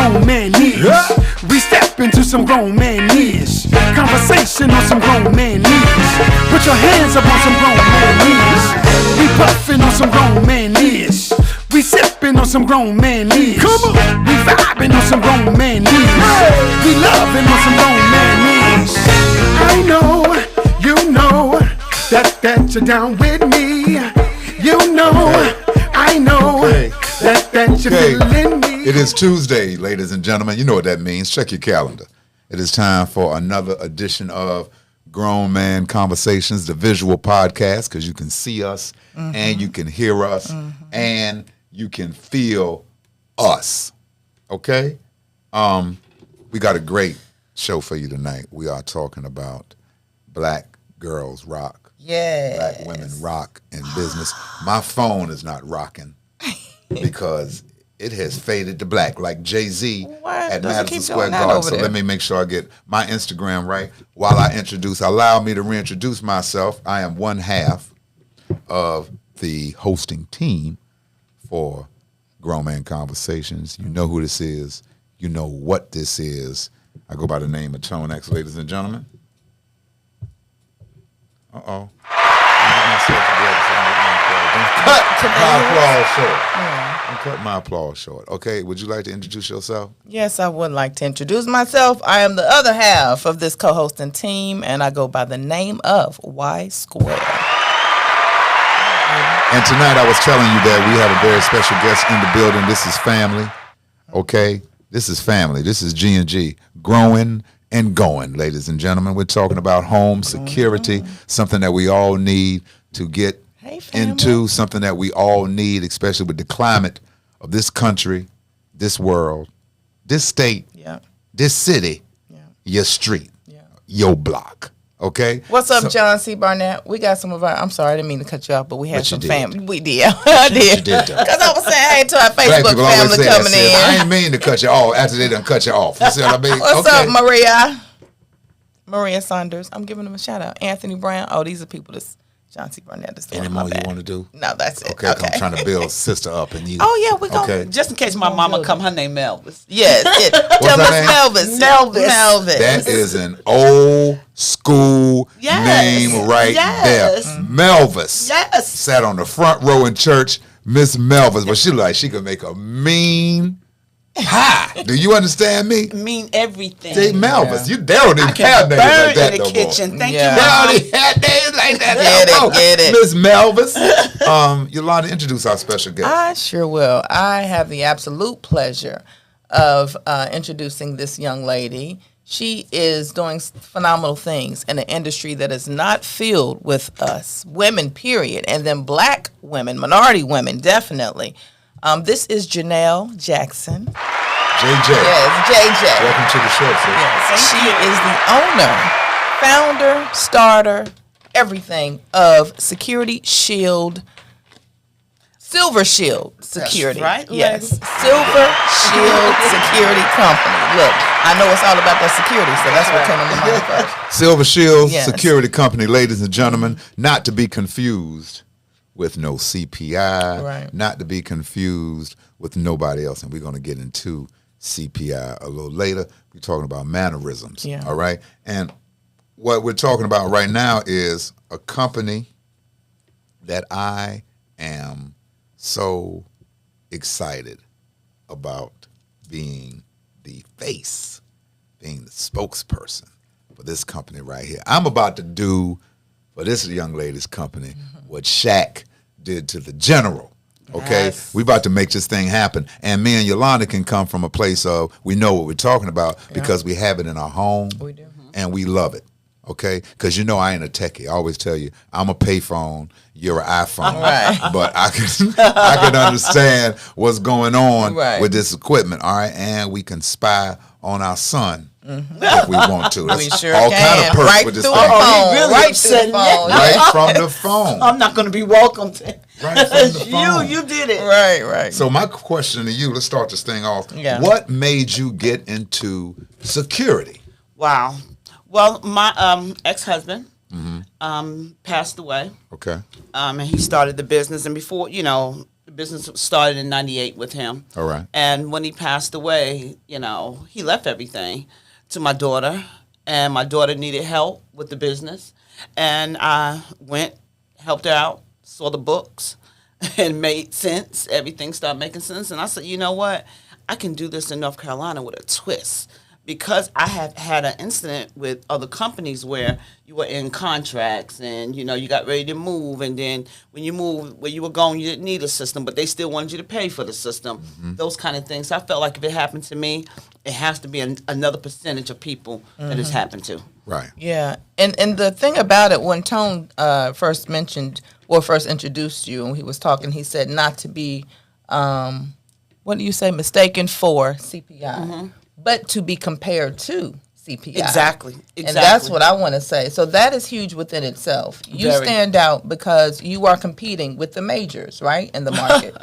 grown man needs. We step into some grown man needs. Conversation on some grown man needs. Put your hands up on some grown man needs. We puffin' on some grown man needs. We sippin' on some grown man needs. Come on. We vibin' on some grown man needs. We lovin' on some grown man needs. I know, you know, that you're down with me. You know, I know that you're feeling me. It is Tuesday, ladies and gentlemen. You know what that means. Check your calendar. It is time for another edition of Grown Man Conversations, the visual podcast, because you can see us and you can hear us and you can feel us. Okay? We got a great show for you tonight. We are talking about Black Girls Rock. Yes. Black women rock in business. My phone is not rocking because it has faded to black, like Jay-Z at Madison Square Garden. So let me make sure I get my Instagram right. While I allow me to reintroduce myself. I am one half of the hosting team for Grown Man Conversations. You know who this is. You know what this is. I go by the name of Tone X, ladies and gentlemen. Uh-oh. Cut my applause short. Okay, would you like to introduce yourself? Yes, I would like to introduce myself. I am the other half of this co-hosting team, and I go by the name of Y Square. And tonight I was telling you that we have a very special guest in the building. This is family, okay? This is family. This is G&G, growing and going, ladies and gentlemen. We're talking about home security, something that we all need to get into, something that we all need, especially with the climate of this country, this world, this state, this city, your street, your block. Okay. What's up, John C. Barnett? We got some of our. I'm sorry, I didn't mean to cut you off, but we had some family. We did. I did. Because I was saying hey to our Facebook family coming in. I ain't mean to cut you off after they done cut you off. You see what I mean? What's up, Maria? Maria Saunders. I'm giving them a shout out. Anthony Brown. Oh, these are people that's John C. Barnett. Any more you want to do? No, that's it. Okay. I'm trying to build sister up and you. Oh yeah, we go. Okay. Just in case my mama come, her name Melvis. Yes. Tell Miss Melvis. That is an old school name right there. Melvis. Yes. Sat on the front row in church, Miss Melvis. But she could make a mean pie. Do you understand me? Mean everything. Say Melvis. They don't even have names like that in the no kitchen. more. Thank you, They Mom. already had names like that. Get it. Miss Melvis. Yolanda, introduce our special guest. I sure will. I have the absolute pleasure of introducing this young lady. She is doing phenomenal things in an industry that is not filled with us, women, period, and then black women, minority women, definitely. This is Janelle Jackson. JJ. Yes, JJ. Welcome to the show, sis. Yes, she is the owner, founder, starter, everything of Security Shield, Silver Shield Security. That's right, yes, lady. Silver Shield Security Company. Look, I know it's all about that security, so that's what came to my mind first. Silver Shield Security Company, ladies and gentlemen, not to be confused with no CPI, not to be confused with nobody else. And we're going to get into CPI a little later. We're talking about mannerisms, all right? And what we're talking about right now is a company that I am so excited about being the face, being the spokesperson for this company right here. I'm about to do for this young lady's company what Shaq did to the general. Okay, yes. We about to make this thing happen, and me and Yolanda can come from a place of we know what we're talking about because we have it in our home, we do, and we love it. Okay, because I ain't a techie. I always tell you I'm a payphone, you're an iPhone, but I can understand what's going on with this equipment. All right, and we can spy on our son. If we want to. That's we sure all can. Kind of perks right with this through thing. The phone. Really right through the phone. Right from the phone. I'm not going to be welcome to right from the phone. You did it. Right. So my question to you, let's start this thing off. Yeah. What made you get into security? Wow. Well, my ex-husband passed away. Okay. And he started the business. And before, the business started in '98 with him. All right. And when he passed away, you know, he left everything to my daughter, and my daughter needed help with the business, and I went, helped her out, saw the books, and made sense. Everything started making sense, and I said, you know what? I can do this in North Carolina with a twist. Because I have had an incident with other companies where you were in contracts and, you know, you got ready to move. And then when you moved, where you were going, you didn't need a system, but they still wanted you to pay for the system. Mm-hmm. Those kind of things. So I felt like if it happened to me, it has to be another percentage of people that it's happened to. Right. Yeah. And the thing about it, when Tone first introduced you, and he was talking, he said not to be, what do you say, mistaken for CPI. Mm-hmm. But to be compared to CPI. Exactly. And that's what I want to say. So that is huge within itself. You stand out because you are competing with the majors, right, in the market.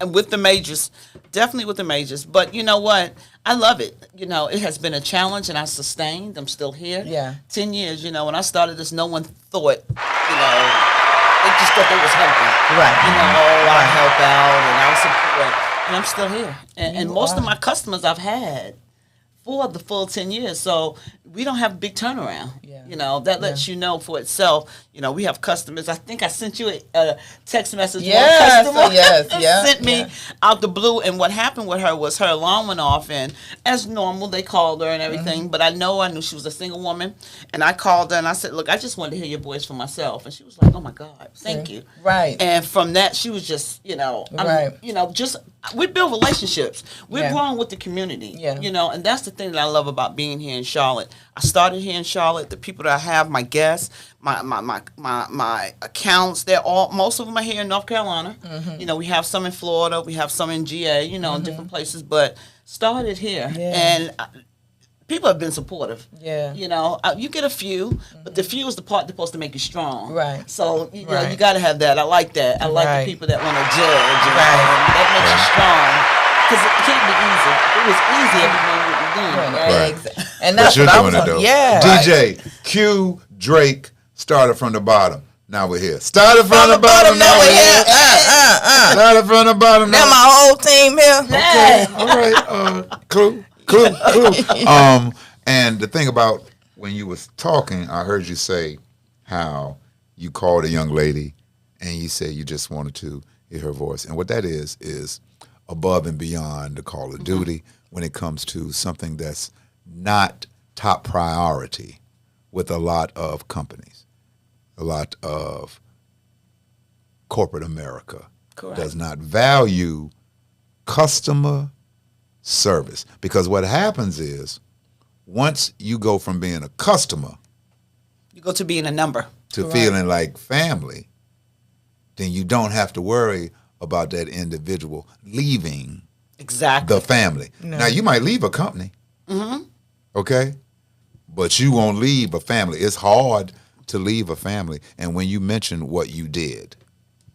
With the majors. Definitely with the majors. But you know what? I love it. You know, it has been a challenge, and I sustained. I'm still here. Yeah. 10 years, you know, when I started this, no one thought, you know, they just thought they was helping. Right. You know, I help out, and I support. And I'm still here. And most of my customers I've had for the full 10 years. So we don't have a big turnaround. Yeah. You know, that lets you know for itself. You know, we have customers. I think I sent you a text message. Yes, one customer yes, sent me out the blue. And what happened with her was her alarm went off. And as normal, they called her and everything. Mm-hmm. But I knew she was a single woman. And I called her and I said, look, I just wanted to hear your voice for myself. And she was like, oh, my God, thank you. Right. And from that, she was just, you know, we build relationships. We're growing with the community. Yeah. You know, and that's the thing that I love about being here in Charlotte. I started here in Charlotte. The people that I have, my guests, my accounts, most of them are here in North Carolina. Mm-hmm. You know, we have some in Florida, we have some in GA, you know, in different places, but started here. Yeah. And people have been supportive. Yeah. You know, you get a few, but the few is the part that's supposed to make you strong. Right. So, you know, you got to have that. I like that. I like the people that want to judge. That makes you strong. Because it can't be easy. If it was easy, everyone would be doing it. Right? Exactly. And that's what I was doing it, though. Yeah. DJ, Q, Drake, started from the bottom. Now we're here. Started from the bottom. Now we're here. Started from the bottom. Now my whole team here. Okay. All right. Clue. And the thing about when you was talking, I heard you say how you called a young lady and you said you just wanted to hear her voice. And what that is above and beyond the call of duty when it comes to something that's not top priority with a lot of companies. A lot of corporate America does not value customer service. Because what happens is once you go from being a customer, you go to being a number, to feeling like family, then you don't have to worry about that individual leaving the family. No. Now, you might leave a company, okay? But you won't leave a family. It's hard to leave a family. And when you mentioned what you did,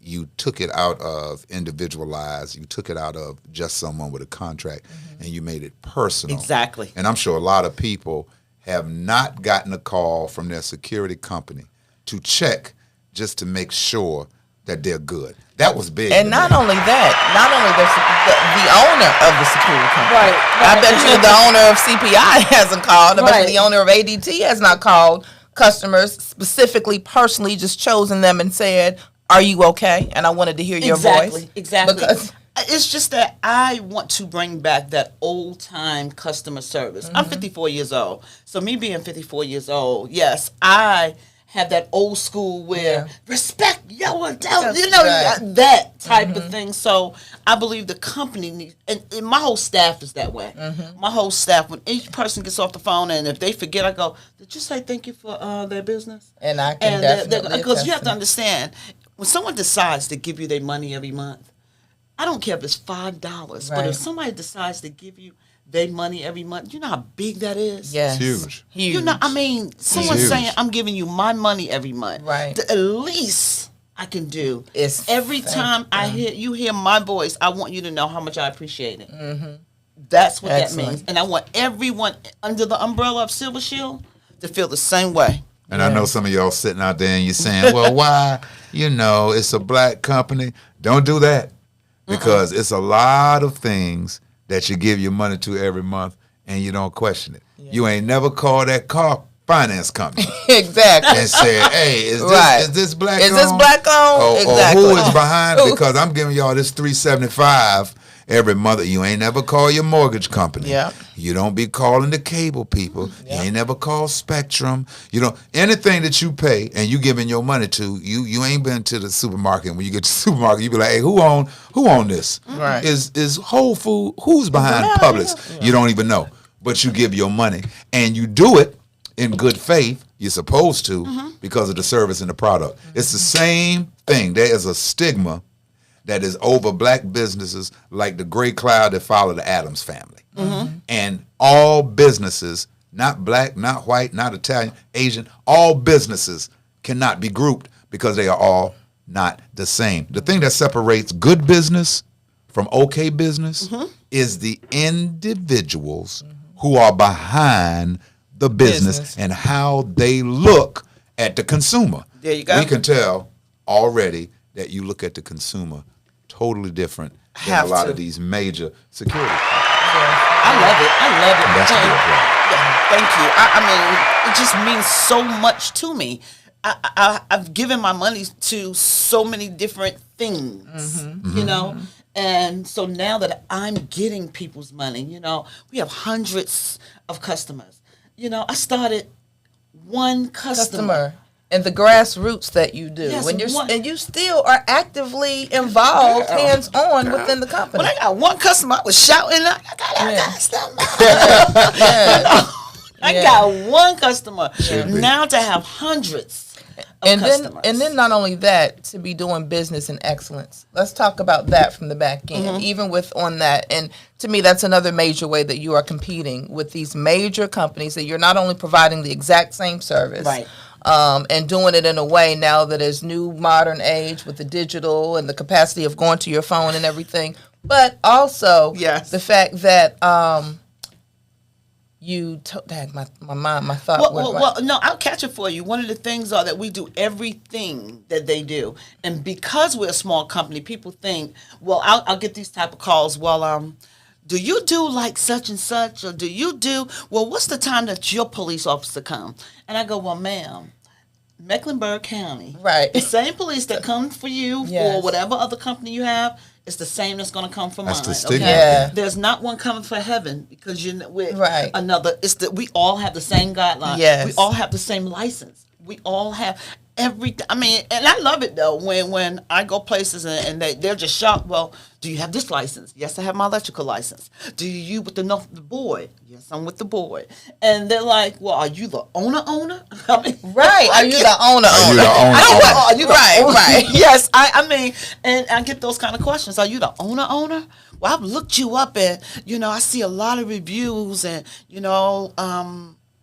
you took it out of individualized, you took it out of just someone with a contract, and you made it personal. Exactly. And I'm sure a lot of people have not gotten a call from their security company to check just to make sure that they're good. That was big. And not only that, not only the owner of the security company. Right. I bet you the owner of CPI hasn't called. I bet you the owner of ADT has not called customers specifically, personally, just chosen them and said, are you okay? And I wanted to hear your voice. Exactly. Because it's just that I want to bring back that old time customer service. I'm 54 years old. So me being 54 years old, yes, I have that old school where respect your adult, you know, that type of thing. So I believe the company needs, and my whole staff is that way. My whole staff, when each person gets off the phone and if they forget, I go, did you say thank you for their business? And I can definitely because you have to understand, when someone decides to give you their money every month, I don't care if it's $5, but if somebody decides to give you their money every month, you know how big that is? Yes. It's huge. You know, I mean, someone saying, I'm giving you my money every month. Right. The least I can do is every time you hear my voice, I want you to know how much I appreciate it. That's what that means. And I want everyone under the umbrella of Silver Shield to feel the same way. And I know some of y'all sitting out there and you're saying, well, why? You know, it's a black company. Don't do that. because it's a lot of things that you give your money to every month and you don't question it. Yeah. You ain't never called that car finance company. Exactly. And said, hey, is this black owned? Is this Or black owned? who is behind it? Because I'm giving y'all this $375 every month. You ain't never call your mortgage company. Yeah. You don't be calling the cable people. Yeah. You ain't never called Spectrum. You know, anything that you pay and you giving your money to, you ain't been to the supermarket. And when you get to the supermarket, you be like, hey, who own this? Right. Is Whole Food, who's behind Publix? Yeah. You don't even know. But you give your money and you do it in good faith. You're supposed to because of the service and the product. It's the same thing. There is a stigma that is over black businesses like the gray cloud that followed the Addams family. And all businesses, not black, not white, not Italian, Asian, all businesses cannot be grouped because they are all not the same. The thing that separates good business from okay business is the individuals who are behind the business and how they look at the consumer. There you go. We can tell already that you look at the consumer totally different than a lot of these major security companies. I love it. And that's the good part. Thank you. I mean, it just means so much to me. I've given my money to so many different things, you know, and so now that I'm getting people's money, you know, we have hundreds of customers. You know, I started one customer. And the grassroots that you do, yes, and you still are actively involved, hands-on within the company. When I got one customer, I was shouting, I got a customer. I got one customer. Now to have hundreds of customers. And then not only that, to be doing business in excellence. Let's talk about that from the back end, even with on that. And to me, that's another major way that you are competing with these major companies, that you're not only providing the exact same service, right, and doing it in a way now that is new modern age with the digital and the capacity of going to your phone and everything, but also the fact that my thought. Well, no, I'll catch it for you. One of the things are that we do everything that they do, and because we're a small company, people think, well, I'll get these type of calls. Well, do you do like such and such, or do you do, well, what's the time that your police officer come? And I go, well, ma'am, Mecklenburg County, right, the same police that come for you for whatever other company you have, it's the same that's going to come for mine. The stigma. Okay? Yeah. There's not one coming for heaven because we're right. another. It's that we all have the same guidelines. Yes. We all have the same license. We all have everything. I mean, and I love it though when I go places and they're just shocked. Well, do you have this license? Yes, I have my electrical license. Do you with the board? Yes, I'm with the board. And they're like, well, are you the owner? I mean, right? Are you the owner? Are you the owner? Are you the owner? Right. Yes, I mean, and I get those kind of questions. Are you the owner? Well, I've looked you up, and you know, I see a lot of reviews, and you know,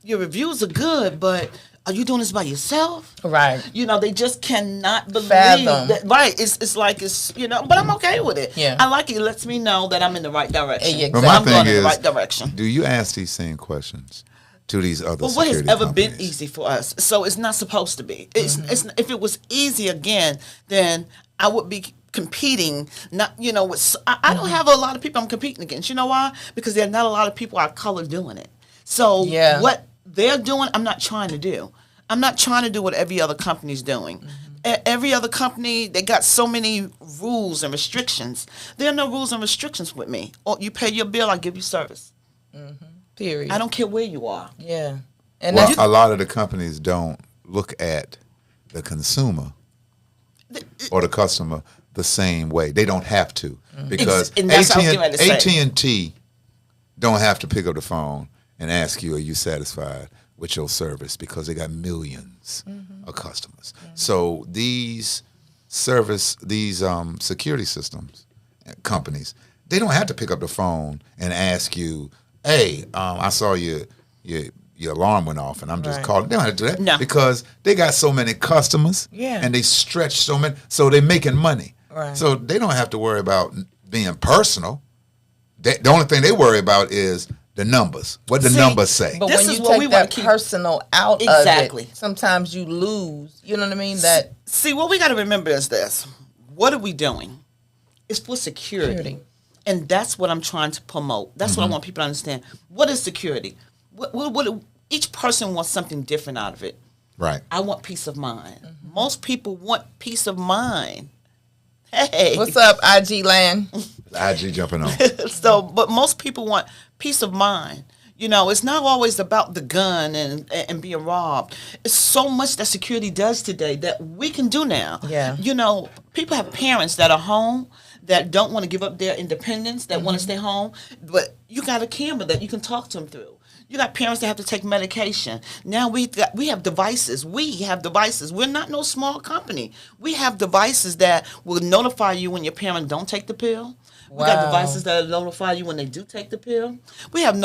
your reviews are good, but are you doing this by yourself? Right. You know, they just cannot believe fathom that. Right. It's like it's, you know, but I'm okay with it. Yeah. I like it. It lets me know that I'm in the right direction. Exactly. But my I'm thing going is, in the right direction. Do you ask these same questions to these other Well, what has security ever companies? been easy for us? So it's not supposed to be. It's if it was easy again, then I would be competing, not, you know, with, I don't have a lot of people I'm competing against. You know why? Because there are not a lot of people our color doing it. So what they're doing, I'm not trying to do. I'm not trying to do what every other company's doing. Every other company, they got so many rules and restrictions. There are no rules and restrictions with me. Or you pay your bill, I give you service. Period. I don't care where you are. Yeah. And well, a lot of the companies don't look at the consumer or the customer the same way. They don't have to, because AT&T don't have to pick up the phone and ask you, are you satisfied with your service, because they got millions of customers. So these security systems companies, they don't have to pick up the phone and ask you, hey, I saw your alarm went off and I'm just calling. They don't have to do that because they got so many customers and they stretch so many, so they're making money. Right. So they don't have to worry about being personal. The only thing they worry about is the numbers. What the numbers say. But when you take that personal out of it, sometimes you lose. You know what I mean? That. See, what we got to remember is this. What are we doing? It's for security. And that's what I'm trying to promote. That's what I want people to understand. What is security? What each person wants something different out of it. Right. I want peace of mind. Most people want peace of mind. Hey. What's up, IG land? IG jumping on. But most people want peace of mind. You know, it's not always about the gun and being robbed. It's so much that security does today that we can do now. Yeah. You know, people have parents that are home that don't want to give up their independence, that want to stay home, but you got a camera that you can talk to them through. You got parents that have to take medication. Now we have devices. We're not no small company. We have devices that will notify you when your parent don't take the pill. We got devices that notify you when they do take the pill. We have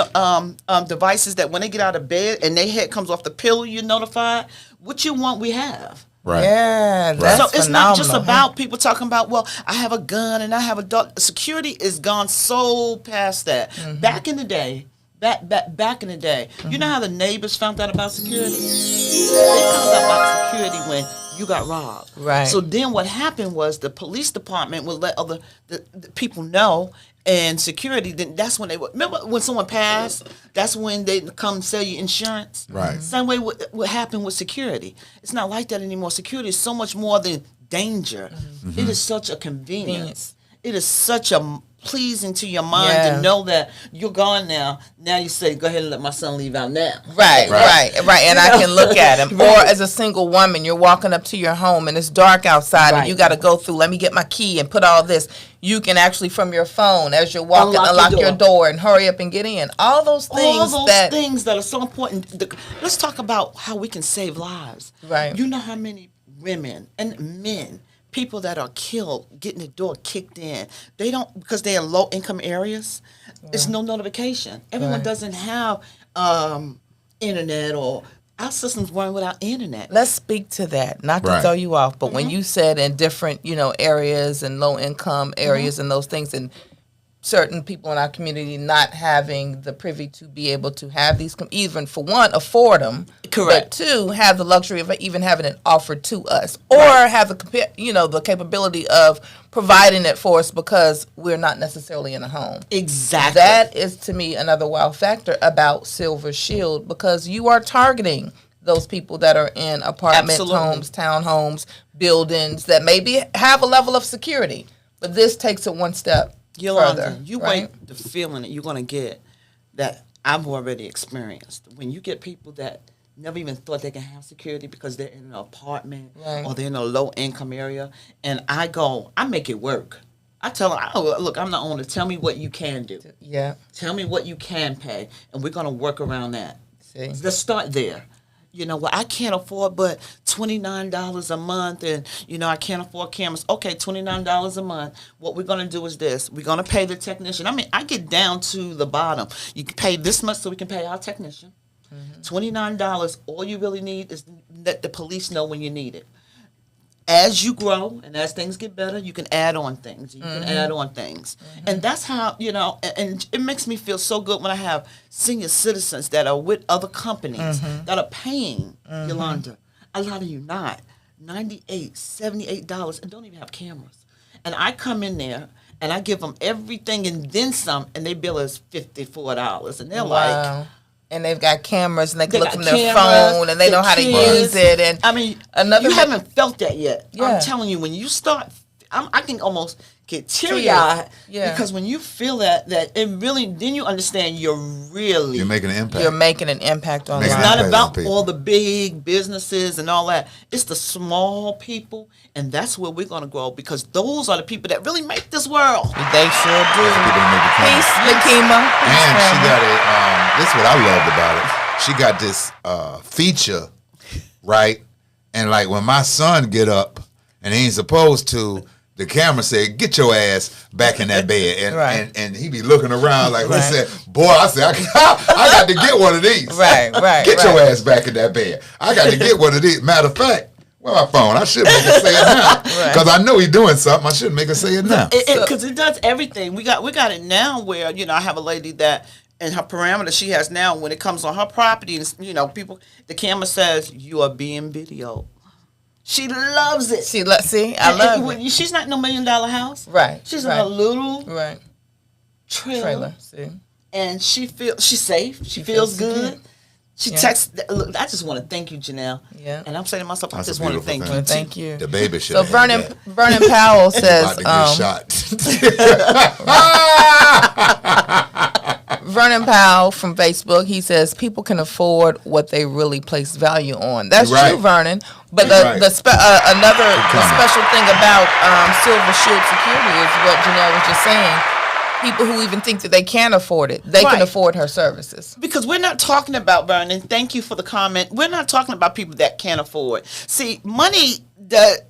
devices that when they get out of bed and their head comes off the pillow, you're notified. What you want, we have. Right. Yeah, that's so it's not just about people talking about, well, I have a gun and I have a dog. Security is gone so past that. Back in the day, back in the day, you know how the neighbors found out about security? They found out about security when you got robbed. Right. So then what happened was the police department would let the people know, and security, then that's when they would, remember when someone passed, that's when they come sell you insurance? Right. Same way what happened with security. It's not like that anymore. Security is so much more than danger. It is such a convenience. It is such a pleasing to your mind to know that you're gone now. Now you say, go ahead and let my son leave out now. Right. And I can look at him. Or as a single woman, you're walking up to your home and it's dark outside and you got to go through, let me get my key and put all this. You can actually, from your phone, as you're walking, unlock your door and hurry up and get in. All those things that are so important. Let's talk about how we can save lives. Right. You know how many women and men, people that are killed, getting the door kicked in. They don't, because they're in low income areas. It's no notification. Everyone doesn't have internet, or our systems weren't without internet. Let's speak to that. Not to throw you off, but when you said in different, areas and low income areas and those things, and certain people in our community not having the privy to be able to have these, even for one, afford them. Correct. But two, have the luxury of even having it offered to us, or have the capability of providing it for us because we're not necessarily in a home. Exactly. That is, to me, another wow factor about Silver Shield, because you are targeting those people that are in apartment homes, townhomes, buildings that maybe have a level of security, but this takes it one step. Yolanda, you wait the feeling that you're going to get that I've already experienced. When you get people that never even thought they can have security because they're in an apartment or they're in a low-income area, and I make it work. I tell them, look, I'm the owner. Tell me what you can do. Yeah. Tell me what you can pay, and we're going to work around that. See. Let's start there. I can't afford but $29 a month, and, I can't afford cameras. Okay, $29 a month. What we're going to do is this. We're going to pay the technician. I mean, I get down to the bottom. You can pay this much so we can pay our technician. $29, all you really need is let the police know when you need it. As you grow and as things get better, you can add on things. And that's how, and it makes me feel so good when I have senior citizens that are with other companies that are paying, Yolanda. A lot of you not. $98, $78, and don't even have cameras. And I come in there and I give them everything and then some, and they bill us $54. And they're like... And they've got cameras, and they can look from their phone, and they know how to use it. And I mean, you haven't felt that yet. Yeah. I'm telling you, when you start, I can almost get teary-eyed because when you feel that it really, then you understand you're making an impact. You're making an impact on lives. It's not about all the big businesses and all that. It's the small people, and that's where we're going to grow, because those are the people that really make this world. They sure do. Peace, Nakima. And she got this is what I loved about it. She got this feature, right? And like when my son get up and he ain't supposed to, the camera said, "Get your ass back in that bed," and he be looking around like, "Who said?" Boy, I said, "I got to get one of these." Right. Get your ass back in that bed. I got to get one of these. Matter of fact, where my phone? I should make her say it now because I know he's doing something. I should make her say it now because it does everything. We got it now where I have a lady that. And her parameter she has now when it comes on her property, people, the camera says you are being videoed. She loves it. I love it. She's not in no $1 million house. Right. She's in a little trailer. See. And she's safe. She feels good. She texts. Look, I just want to thank you, Janelle. Yeah. And I'm saying to myself, I That's just a want to beautiful thank thing. you. Thank you. The baby should. So Vernon Powell says. About to get shot. Vernon Powell from Facebook, he says people can afford what they really place value on. That's true, Vernon. But another special thing about Silver Shield Security is what Janelle was just saying. People who even think that they can't afford it, they can afford her services. Because we're not talking about, Vernon, thank you for the comment, we're not talking about people that can't afford. See, money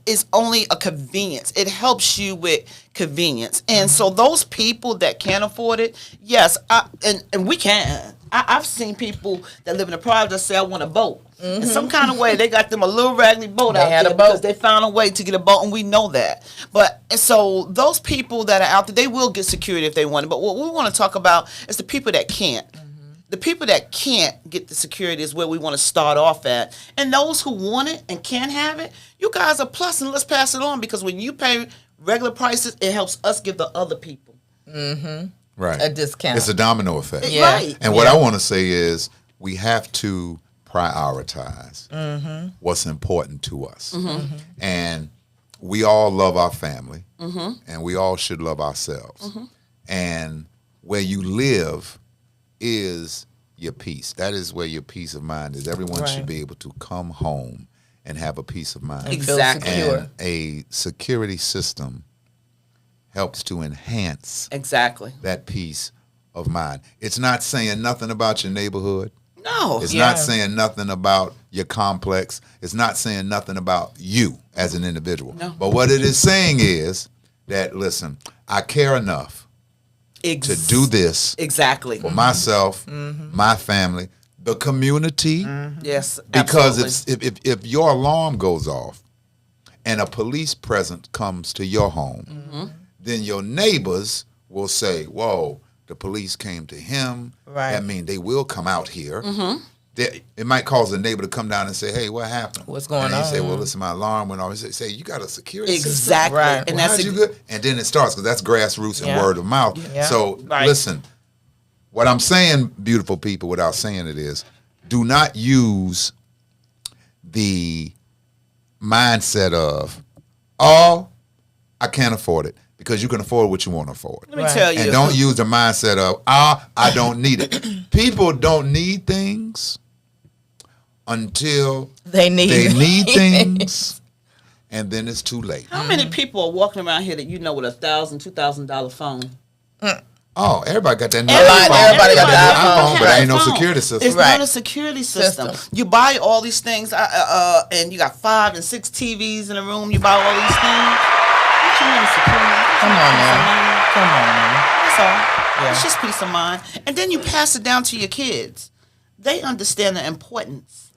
is only a convenience. It helps you with convenience. And so those people that can't afford it, yes, and we can. I've seen people that live in a private that say, I want a boat. In some kind of way, they got them a little raggedy boat out there because they found a way to get a boat, and we know that. But so those people that are out there, they will get security if they want it. But what we want to talk about is the people that can't. The people that can't get the security is where we want to start off at. And those who want it and can have it, you guys are plus, and let's pass it on, because when you pay regular prices, it helps us give the other people Right. a discount. It's a domino effect. Yeah. Right. And what I want to say is we have to prioritize what's important to us. And we all love our family, and we all should love ourselves. And where you live is your peace. That is where your peace of mind is. Everyone should be able to come home and have a peace of mind. Exactly. And a security system helps to enhance that peace of mind. It's not saying nothing about your neighborhood. No. It's not saying nothing about your complex. It's not saying nothing about you as an individual. No. But what it is saying is that, listen, I care enough to do this for myself, my family, the community. Yes, Because if your alarm goes off and a police presence comes to your home, then your neighbors will say, whoa, the police came to him. Right. That means they will come out here. It might cause a neighbor to come down and say, hey, what happened? What's going on? And he say, well, listen, my alarm went off. He say, you got a security system? Exactly. Right. And Well, that's how'd you good? And then it starts, because that's grassroots and word of mouth. Yeah. So listen, what I'm saying, beautiful people, without saying it is, do not use the mindset of, oh, I can't afford it. Because you can afford what you want to afford. Let me tell you. And don't use the mindset of, I don't need it. People don't need things until they need things, and then it's too late. How many people are walking around here that you know with $1,000, $2,000 phone? Oh, everybody got that new Everybody got that iPhone, but That ain't no phone. security system. It's not a security system. You buy all these things, and you got 5 and 6 TVs in a room. You buy all these things. What you want security? Come on now. That's all. Yeah. It's just peace of mind. And then you pass it down to your kids. They understand the importance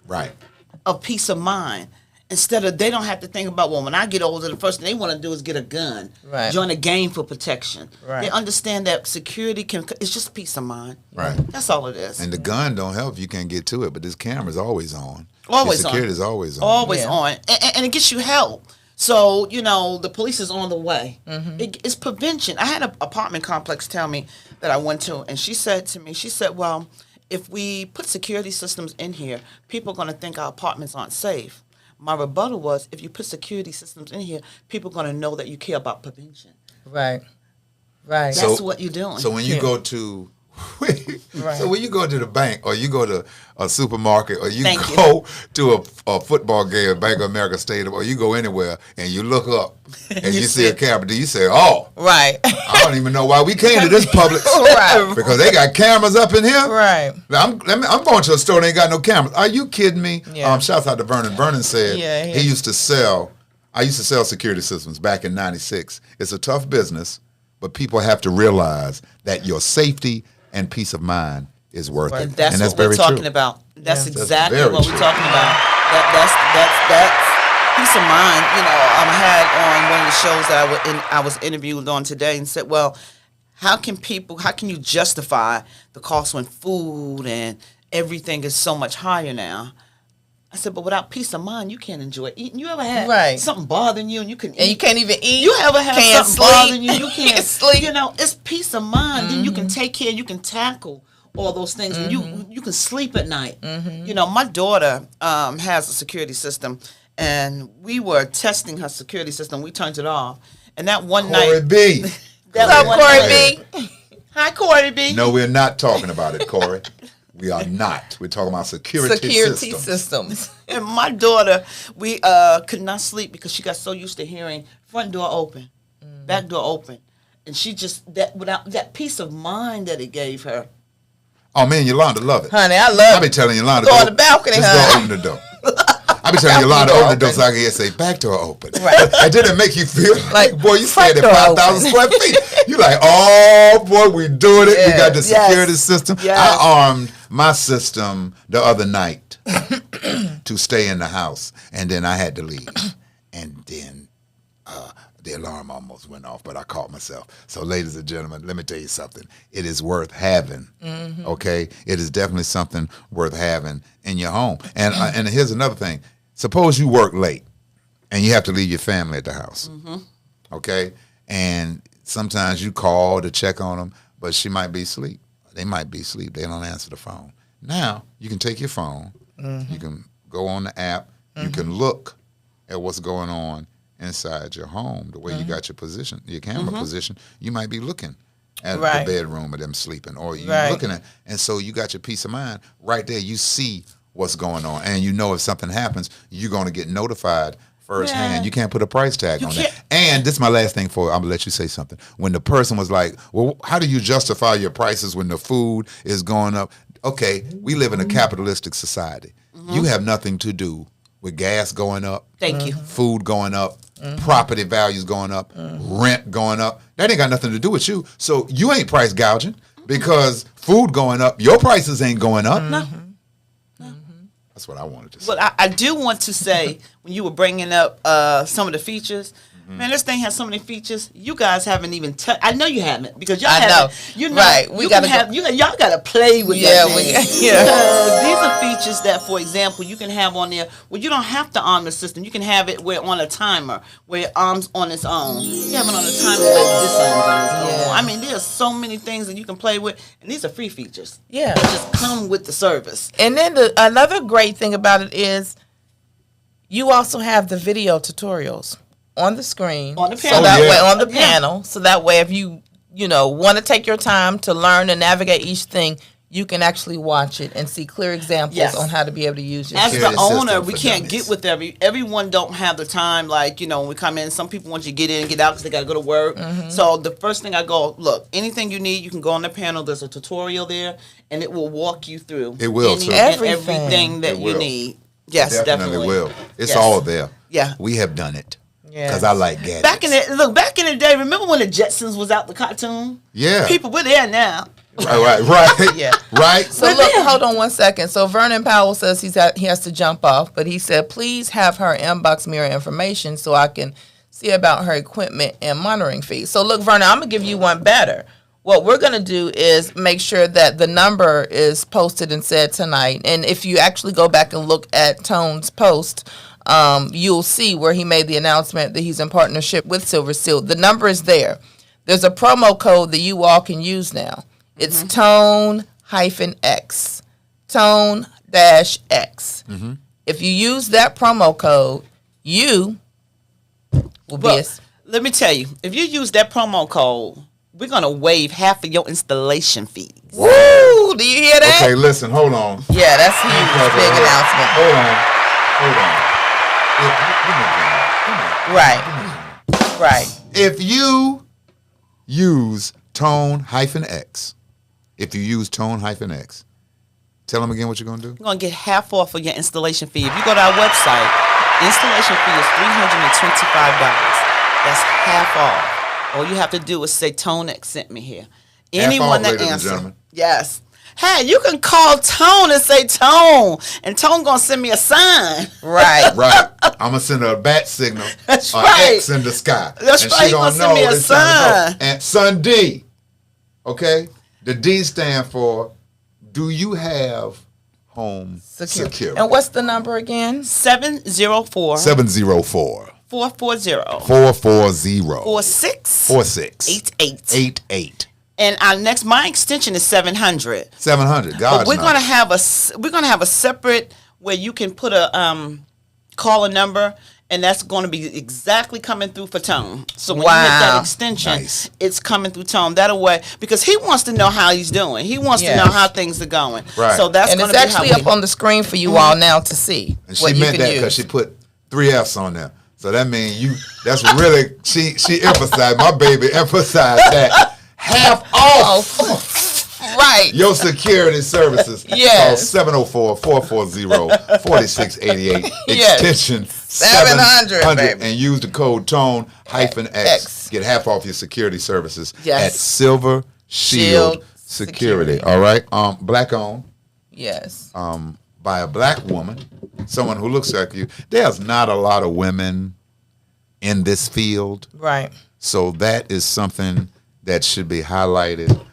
of peace of mind. Instead of, they don't have to think about, well, when I get older, the first thing they want to do is get a gun, join a gang for protection. They understand that security it's just peace of mind. That's all it is. And the gun don't help if you can't get to it, but this camera's always on. Always Your security is always on. Always on. And it gets you help. So, the police is on the way. It's prevention. I had an apartment complex tell me that I went to, and she said to me, well, if we put security systems in here, people are going to think our apartments aren't safe. My rebuttal was, if you put security systems in here, people are going to know that you care about prevention. Right. That's what you're doing. So when you go to... So when you go to the bank, or you go to a supermarket, or you go to a football game at Bank of America Stadium, or you go anywhere and you look up and you see a camera, do you say, oh, I don't even know why we came to this Publix. Because they got cameras up in here? Now, I'm going to a store and they ain't got no cameras. Are you kidding me? Shouts out to Vernon. Vernon said he used to sell, I used to sell security systems back in 96. It's a tough business, but people have to realize that your safety and peace of mind is worth it. And that's what we're talking about. That's exactly what we're talking about. That's peace of mind. I had on one of the shows that I was interviewed on today, and said, well, how can you justify the cost when food and everything is so much higher now? I said, but without peace of mind, you can't enjoy eating. You ever had something bothering you and you can eat? And you can't even eat. You ever had something bothering you? You can't sleep. You know, it's peace of mind. Then you can take care. You can tackle all those things, and you can sleep at night. You know, my daughter has a security system, and we were testing her security system. We turned it off, and that one night, Corey B. What's up, Corey B? Hi, Corey B. No, we're not talking about it, Corey. We are not. We're talking about security systems. And my daughter, we could not sleep because she got so used to hearing front door open, back door open, and she just without that peace of mind that it gave her. Oh man, Yolanda love it. Honey, I love it. I be telling Yolanda, go on the balcony, just go open the door. I be telling Yolanda, open the door so I can hear say back door open. Right. And did it make you feel like, boy, you stayed at 5,000 square feet. You like, oh boy, we doing it. We got the security system. Yes. I armed my system the other night to stay in the house, and then I had to leave, and then the alarm almost went off, but I caught myself. So, ladies and gentlemen, let me tell you something. It is worth having, okay? It is definitely something worth having in your home. And here's another thing. Suppose you work late, and you have to leave your family at the house, okay? And sometimes you call to check on them, but she might be asleep. They might be asleep. They don't answer the phone. Now, you can take your phone. You can go on the app. You can look at what's going on inside your home, the way you got your position, your camera position. You might be looking at the bedroom of them sleeping, or you looking at, and so you got your peace of mind right there. You see what's going on, and you know if something happens, you're going to get notified firsthand. You can't put a price tag on that. And this is my last thing I'm going to let you say something. When the person was like, well, how do you justify your prices when the food is going up? Okay, we live in a capitalistic society. You have nothing to do with gas going up. Thank you. Food going up. Property values going up. Rent going up. That ain't got nothing to do with you. So you ain't price gouging because food going up. Your prices ain't going up. No. That's what I wanted to say. But I do want to say, when you were bringing up some of the features, man, this thing has so many features. You guys haven't even touched. I know you haven't because y'all haven't. You know, right? We gotta y'all gotta play with that thing. Because these are features that, for example, you can have on there where you don't have to arm the system. You can have it where on a timer, where it arms on its own. You have it on a timer where this arms on its own. I mean, there's so many things that you can play with, and these are free features. Yeah, they just come with the service. And then another great thing about it is, you also have the video tutorials on the screen, on the panel. So that way, on the panel, so that way, if you want to take your time to learn and navigate each thing, you can actually watch it and see clear examples on how to be able to use it. As the owner, we can't get with everyone. Don't have the time. Like, when we come in, some people want you to get in and get out because they got to go to work. So the first thing I go, look, anything you need, you can go on the panel. There's a tutorial there, and it will walk you through. It will everything that you need. Yes, definitely will. It's all there. Yeah, we have done it. Because I like gadgets. Back in the day, remember when the Jetsons was out the cartoon? Yeah. People, we're there now. Right. Yeah. Right. So look, hold on one second. So Vernon Powell says he has to jump off, but he said, please have her inbox me her information so I can see about her equipment and monitoring fees. So look, Vernon, I'm going to give you one better. What we're going to do is make sure that the number is posted and said tonight. And if you actually go back and look at Tone's post, you'll see where he made the announcement that he's in partnership with Silver Seal. The number is there. There's a promo code that you all can use now. It's Tone-X. Tone-X. If you use that promo code, you will be let me tell you, if you use that promo code, we're going to waive half of your installation fees. Woo! Do you hear that? Okay, listen, hold on. Yeah, that's huge. Big announcement. Hold on. Right. If you use Tone-X, tell them again what you're going to do. You're going to get half off of your installation fee. If you go to our website, installation fee is $325. That's half off. All you have to do is say Tone-X sent me here. Anyone that answers. Yes. Hey, you can call Tone and say Tone, and Tone gonna send me a sign. Right. I'm gonna send her a bat signal. That's right. X in the sky. That's right. She gonna send me a sign. And Son D. Okay. The D stand for, do you have home security. And what's the number again? 704 440 4688. And my extension is 700. 700. But we're gonna have a separate where you can put a call a number, and that's going to be exactly coming through for Tone. So when you hit that extension, it's coming through Tone. That'll way, because he wants to know how he's doing. He wants to know how things are going. Right. So that's and it's actually up on the screen for you all now to see. And she meant that because she put 3 F's on there. So that means that's really she emphasized. My baby emphasized that half off. Right. Your security services. Yes. Call 704-440-4688. Extension 700, baby. And use the code TONE-X. Get half off your security services at Silver Shield Security. All right. Black owned. Yes. By a black woman, someone who looks like you. There's not a lot of women in this field. Right. So that is something that should be highlighted.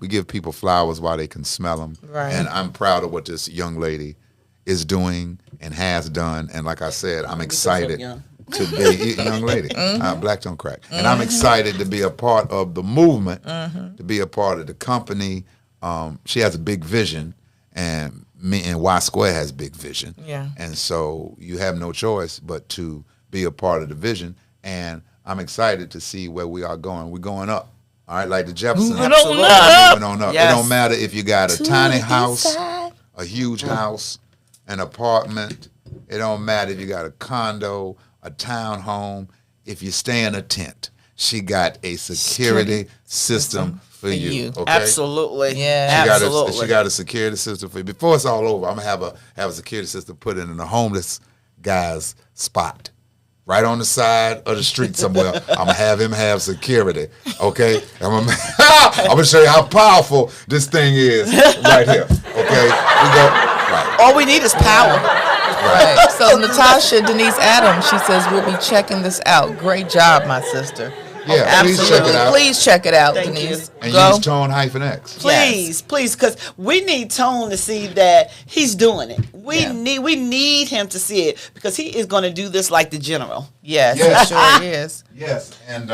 We give people flowers while they can smell them. Right. And I'm proud of what this young lady is doing and has done. And like I said, I'm excited to be a young lady. Black don't crack. And I'm excited to be a part of the movement, to be a part of the company. She has a big vision, and me and Y Square has big vision. Yeah. And so you have no choice but to be a part of the vision. And I'm excited to see where we are going. We're going up. All right, like the Jeffersons. Absolutely. Moving on up. Yes. It don't matter if you got a tiny house, a huge house, an apartment. It don't matter if you got a condo, a townhome. If you stay in a tent, she got a security system for you. Okay? Absolutely. Yeah. She got a security system for you. Before it's all over, I'm gonna have a security system put in a homeless guy's spot. Right on the side of the street somewhere. I'm going to have him have security, okay? I'm gonna show you how powerful this thing is right here, okay? All we need is power. Right. So Natasha Denise Adams, she says, we'll be checking this out. Great job, my sister. Yeah, absolutely. Please check it out. Please check it out, Thank Denise. you. And Go. use Tone-X. Please, because we need Tone to see that he's doing it. We need him to see it, because he is going to do this like the general. Yes, he sure is. Yes, and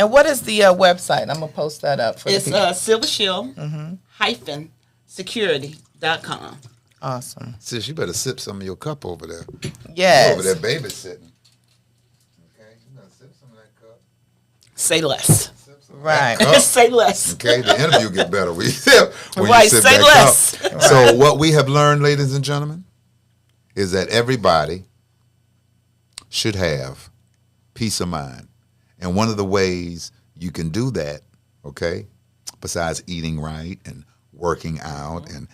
what is the website? I'm gonna post that up for it's the people. silvershield-security.com. Awesome. sis, you better sip some of your cup over there. Yes. You're over there babysitting. Okay, you better sip some of that cup. Say less. Right. Say less. Okay, the interview get better when you sip. Right, say back less. up. So what we have learned, ladies and gentlemen, is that everybody should have peace of mind. And one of the ways you can do that, okay, besides eating right and working out and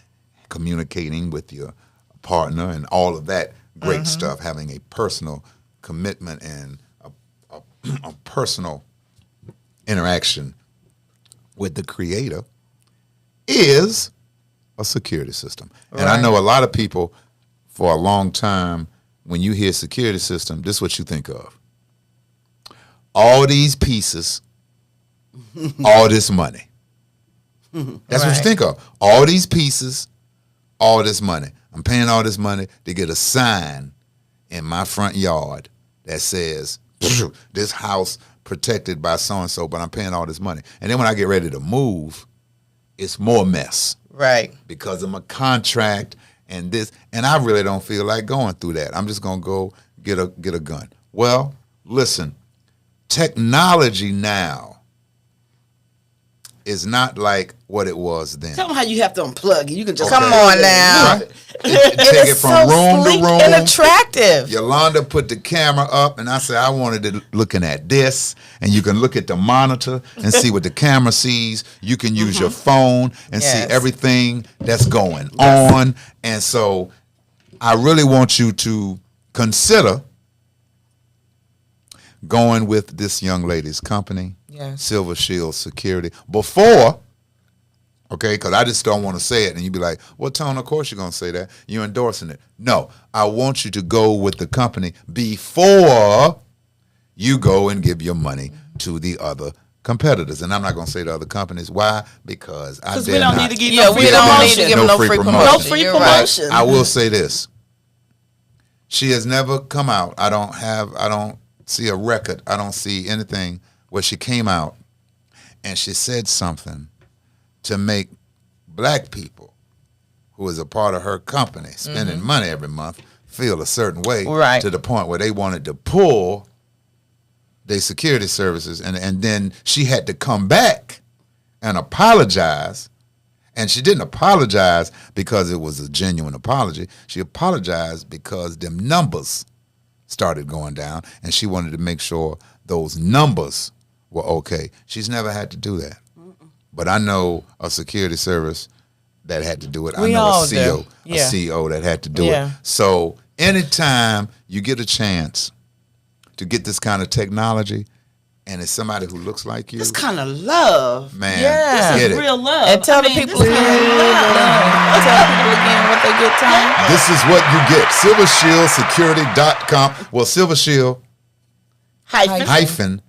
communicating with your partner and all of that great stuff, having a personal commitment and a personal interaction with the Creator, is a security system. Right. And I know a lot of people for a long time, when you hear security system, this is what you think of. All these pieces, all this money. That's what you think of. All these pieces, all this money. I'm paying all this money to get a sign in my front yard that says, this house protected by so-and-so, but I'm paying all this money. And then when I get ready to move, it's more mess. Right. Because of my contract and this. And I really don't feel like going through that. I'm just going to go get a gun. Well, listen, technology now is not like what it was then. Tell them how you have to unplug it. You can just come on now. Right. Take it from room to room and attractive. Yolanda put the camera up, and I said I wanted it looking at this, and you can look at the monitor and see what the camera sees. You can use your phone and see everything that's going on. And so I really want you to consider going with this young lady's company, Silver Shield Security, before, okay, because I just don't want to say it, and you'd be like, well, Tone, of course you're going to say that. You're endorsing it. No, I want you to go with the company before you go and give your money to the other competitors, and I'm not going to say the other companies. Why? Because I dare we don't not. need to give no free we don't need promotion. to give no free promotion. No free promotion. I will say this: she has never come out. I don't see a record. I don't see anything where she came out and she said something to make black people, who is a part of her company, spending money every month, feel a certain way, right, to the point where they wanted to pull their security services, and then she had to come back and apologize. And she didn't apologize because it was a genuine apology. She apologized because them numbers started going down, and she wanted to make sure those numbers were okay. She's never had to do that. But I know a security service that had to do it. I know a CEO that had to do it. So anytime you get a chance to get this kind of technology, and it's somebody who looks like you, this kind of love, man, this is real love. And tell the people again. Tell people again what they get. Time. This is what you get. SilverShieldSecurity.com. Well, SilverShield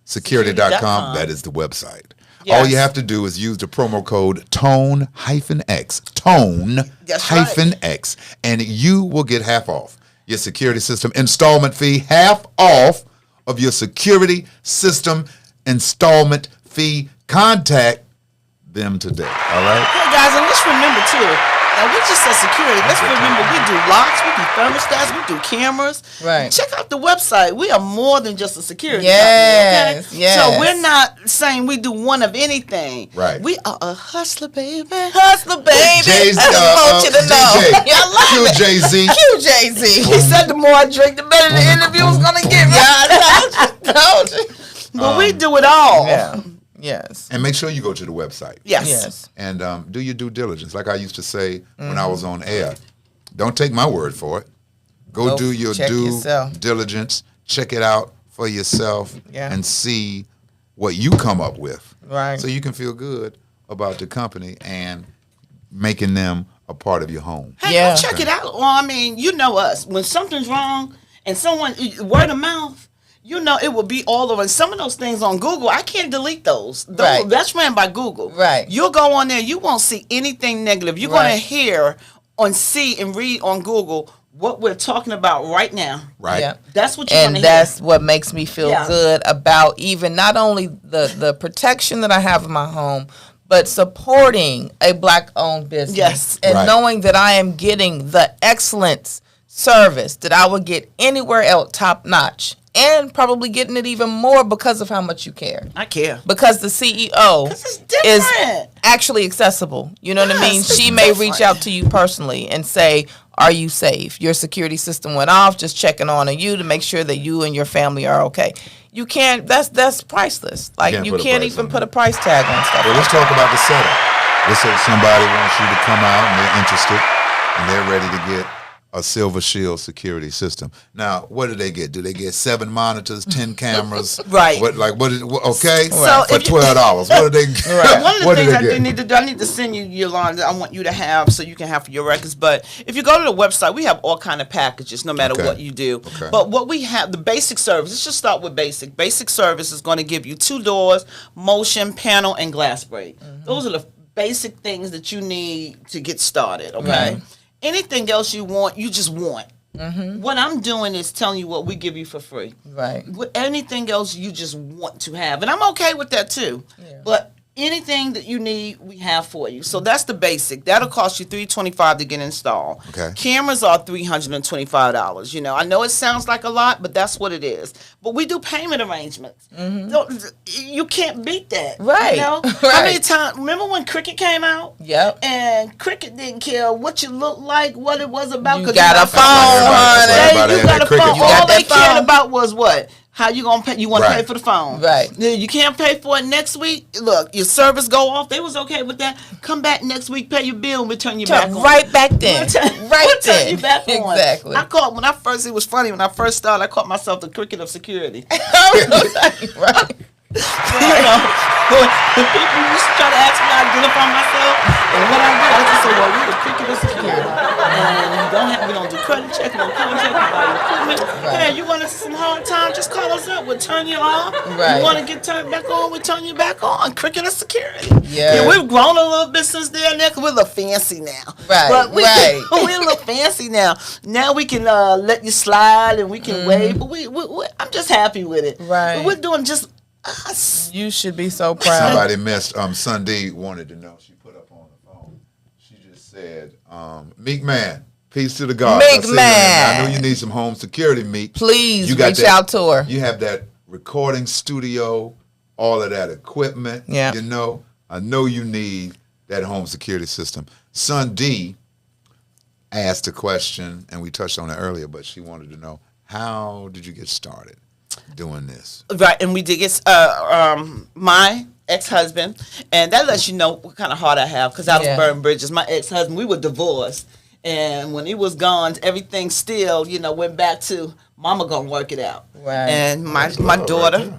Security.com. That is the website. Yes. All you have to do is use the promo code TONE-X. TONE-X. And you will get half off your security system installment fee, half off of your security system installment fee. Contact them today. All right? Hey, guys, and let's remember, too, now we just said security. Let's remember, we do locks, we do thermostats, we do cameras. Right. Check out the website. We are more than just a security company, okay? Yes. So we're not saying we do one of anything. Right. We are a hustler, baby. Hustler, baby. Jay-Z, I just want you to know. I love Jay-Z. Jay-Z. He said the more I drink, the better the interview was going to get. I told you. But we do it all. Yeah. Yes. And make sure you go to the website. Yes. And do your due diligence. Like I used to say when I was on air, don't take my word for it. Go do your due diligence. Check it out for yourself and see what you come up with. Right. So you can feel good about the company and making them a part of your home. Hey, go check it out. Well, I mean, you know us. When something's wrong and someone, word of mouth, you know, it will be all over. And some of those things on Google, I can't delete those. That's ran by Google. Right. You'll go on there, you won't see anything negative. You're going to hear and see and read on Google what we're talking about right now. Right. Yeah. That's what you're going to hear. And that's what makes me feel good about even not only the protection that I have in my home, but supporting a black-owned business. Yes. And knowing that I am getting the excellence service that I would get anywhere else, top-notch. And probably getting it even more because of how much you care. I care. Because the CEO is actually accessible. You know what I mean? She may reach out to you personally and say, are you safe? Your security system went off, just checking on you to make sure that you and your family are okay. You can't, that's priceless. Like, you can't even put a price tag on stuff. Well, let's talk about the setup. Let's say somebody wants you to come out and they're interested and they're ready to get a Silver Shield security system. Now, what do they get? Do they get 7 monitors, 10 cameras? Right. For $12. What do they get? One of the things I need to send you, Yolanda, I want you to have so you can have for your records. But if you go to the website, we have all kind of packages, no matter what you do. Okay. But what we have, the basic service, let's just start with basic. Basic service is going to give you 2 doors, motion, panel, and glass break. Mm-hmm. Those are the basic things that you need to get started, okay? Right. Anything else you want, you just want. Mm-hmm. What I'm doing is telling you what we give you for free. Right. Anything else you just want to have. And I'm okay with that too. Yeah. But anything that you need, we have for you. So that's the basic. That'll cost you $325 to get installed. Okay. Cameras are $325. You know, I know it sounds like a lot, but that's what it is. But we do payment arrangements. Mm-hmm. You can't beat that. Right. You know? Right. How many times? Remember when Cricket came out? Yep. And Cricket didn't care what you looked like, what it was about. You got a phone, honey. You got a phone. All they cared about was what? How you gonna pay? You want to pay for the phone, right? You can't pay for it next week. Look, your service go off. They was okay with that. Come back next week, pay your bill, and we turn you back on. Right back then. We'll turn you back on. Exactly. I caught when I first. It was funny when I first started. I caught myself the Cricket of security. Right. You know, when people used to try to ask me to identify myself and what I do, I just say, well, we're the Cricket of security, and we don't credit check, no credit check, you buy your equipment. Right. Hey, you want us some hard time? Just call us up. We'll turn you off. Right. You want to get turned back on? We'll turn you back on. Cricket or security. Yeah. We've grown a little bit since then. Because we're a little fancy now. Right. But we're a little fancy now. Now we can let you slide and we can wave. But I'm just happy with it. Right. But we're doing just us. You should be so proud. Somebody missed. Sunday wanted to know. She put up on the phone. She just said, Meek Man. Peace to the God. Meek Man. I know you need some home security, Meek. Please reach out to her. You have that recording studio, all of that equipment. Yeah. You know, I know you need that home security system. Son D asked a question, and we touched on it earlier, but she wanted to know, how did you get started doing this? Right, and we did get my ex-husband, and that lets you know what kind of heart I have, because I was burning bridges. My ex-husband, we were divorced. And when he was gone, everything still, went back to mama gonna work it out. Right. And my daughter,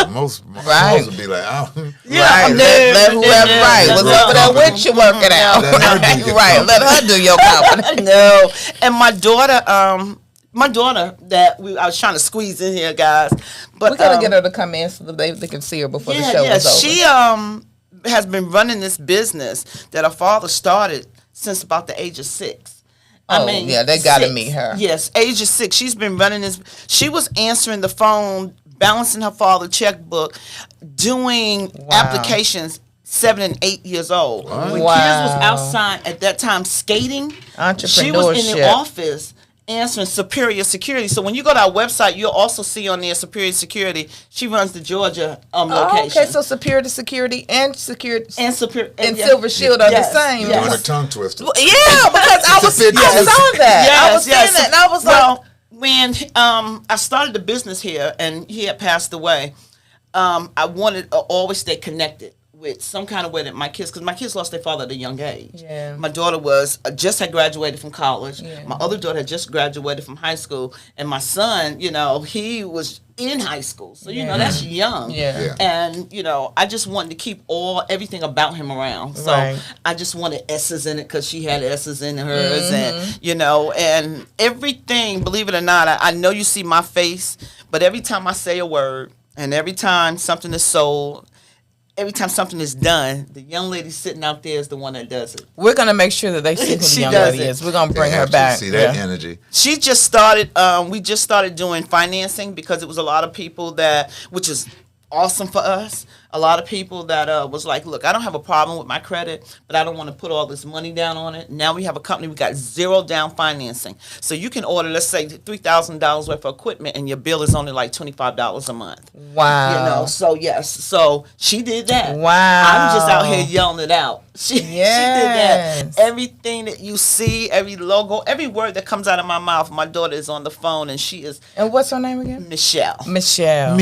most would be like, right. Let whoever was over there with you work it out. Right. Let her do your company. No. And my daughter that I was trying to squeeze in here, guys. But we gotta get her to come in so that they can see her before the show is over. She has been running this business that her father started since about the age of 6. They got to meet her. Yes, age of 6. She's been running this. She was answering the phone, balancing her father's checkbook, doing applications 7 and 8 years old. Wow. When kids was outside at that time skating, she was in the office answering Superior Security. So when you go to our website, you'll also see on there Superior Security. She runs the Georgia location. Okay, so Superior Security and Security and Silver Shield are the same. You're doing a tongue twister. Well, because I saw that. I was saying that, and I was like, when I started the business here, and he had passed away, I wanted to always stay connected with some kind of way that my kids, because my kids lost their father at a young age. Yeah. My daughter just had graduated from college. Yeah. My other daughter had just graduated from high school. And my son, he was in high school. So, that's young. Yeah. And, I just wanted to keep everything about him around. So I just wanted S's in it because she had S's in hers. And, and everything, believe it or not, I know you see my face, but every time I say a word and every time something is sold, every time something is done, the young lady sitting out there is the one that does it. We're going to make sure that they see who the young lady is. We're going to bring her back. See that energy. She just started, we just started doing financing because it was a lot of people which is awesome for us. A lot of people that was like, look, I don't have a problem with my credit, but I don't want to put all this money down on it. Now we have a company, we got 0 down financing. So you can order, let's say, $3,000 worth of equipment, and your bill is only like $25 a month. Wow. So yes. So she did that. Wow. I'm just out here yelling it out. She did that. Everything that you see, every logo, every word that comes out of my mouth, my daughter is on the phone, and she is. And what's her name again? Michelle. Michelle,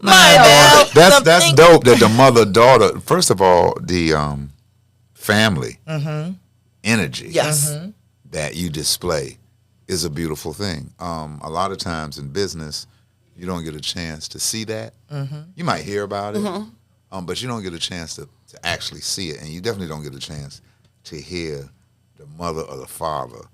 my That's dope that the mother-daughter, first of all, the family energy that you display is a beautiful thing. A lot of times in business, you don't get a chance to see that. You might hear about it, but you don't get a chance to actually see it. And you definitely don't get a chance to hear the mother or the father.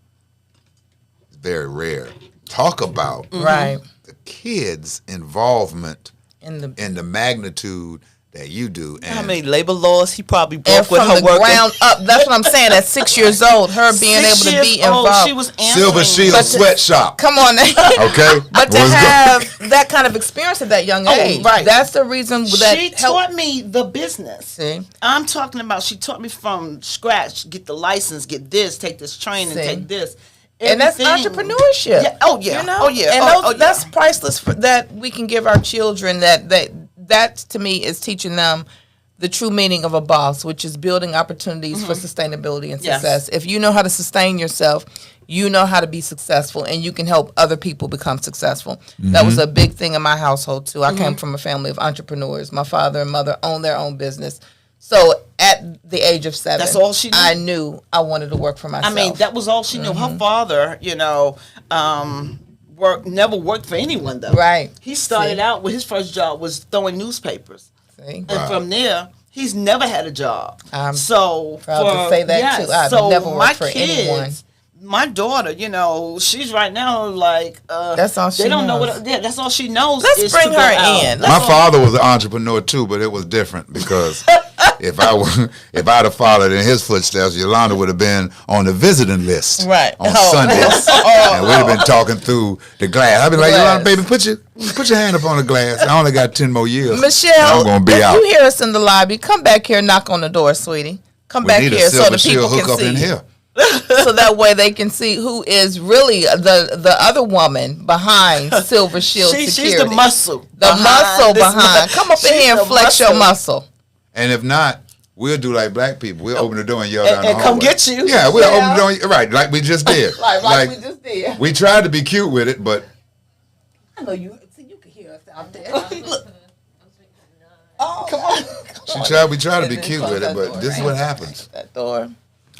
It's very rare. Talk about the kids' involvement in the magnitude that you do. And how many labor laws he probably broke with her working? From the ground up. That's what I'm saying. At 6 years old, her being able to be involved. She was Silver Shield Sweatshop. Come on. Okay. But to have that kind of experience at that young age. Right. That's the reason that she taught me the business. See? I'm talking about she taught me from scratch, get the license, get this, take this training, take this. And that's entrepreneurship. Yeah. And that's priceless that we can give our children. That to me is teaching them the true meaning of a boss, which is building opportunities for sustainability and success. If you know how to sustain yourself, you know how to be successful, and you can help other people become successful. That was a big thing in my household too. I came from a family of entrepreneurs. My father and mother owned their own business. So at the age of 7, that's all she knew. I knew I wanted to work for myself. I mean, that was all she knew. Her father, never worked for anyone though. Right. He started out with his first job was throwing newspapers. And from there, he's never had a job. I'm so proud to say that too. I've never worked for anyone. my daughter, she's right now like that's all she knows. They don't know what. Yeah, that's all she knows. Let's bring her in. My father was an entrepreneur too, but it was different because if I'd have followed in his footsteps, Yolanda would have been on the visiting list on Sundays, and we'd have been talking through the glass. I'd be like, Yolanda, baby, put your hand up on the glass. I only got 10 more years. Michelle, I'm gonna be if out. you hear us in the lobby, come back here, knock on the door, sweetie. Come back here so the people can see. In here. So that way they can see who is really the other woman behind Silver Shield Security. She's the muscle. The muscle behind. Come up in here and flex your muscle. And if not, we'll do like black people. We'll open the door and yell down the hallway. And come get you. Yeah, we'll open the door. Right, like we just did. like we just did. We tried to be cute with it, but. I know you. See, you can hear us out there. Look. Oh, come on. We tried to be cute with it, but this is what happens. That door.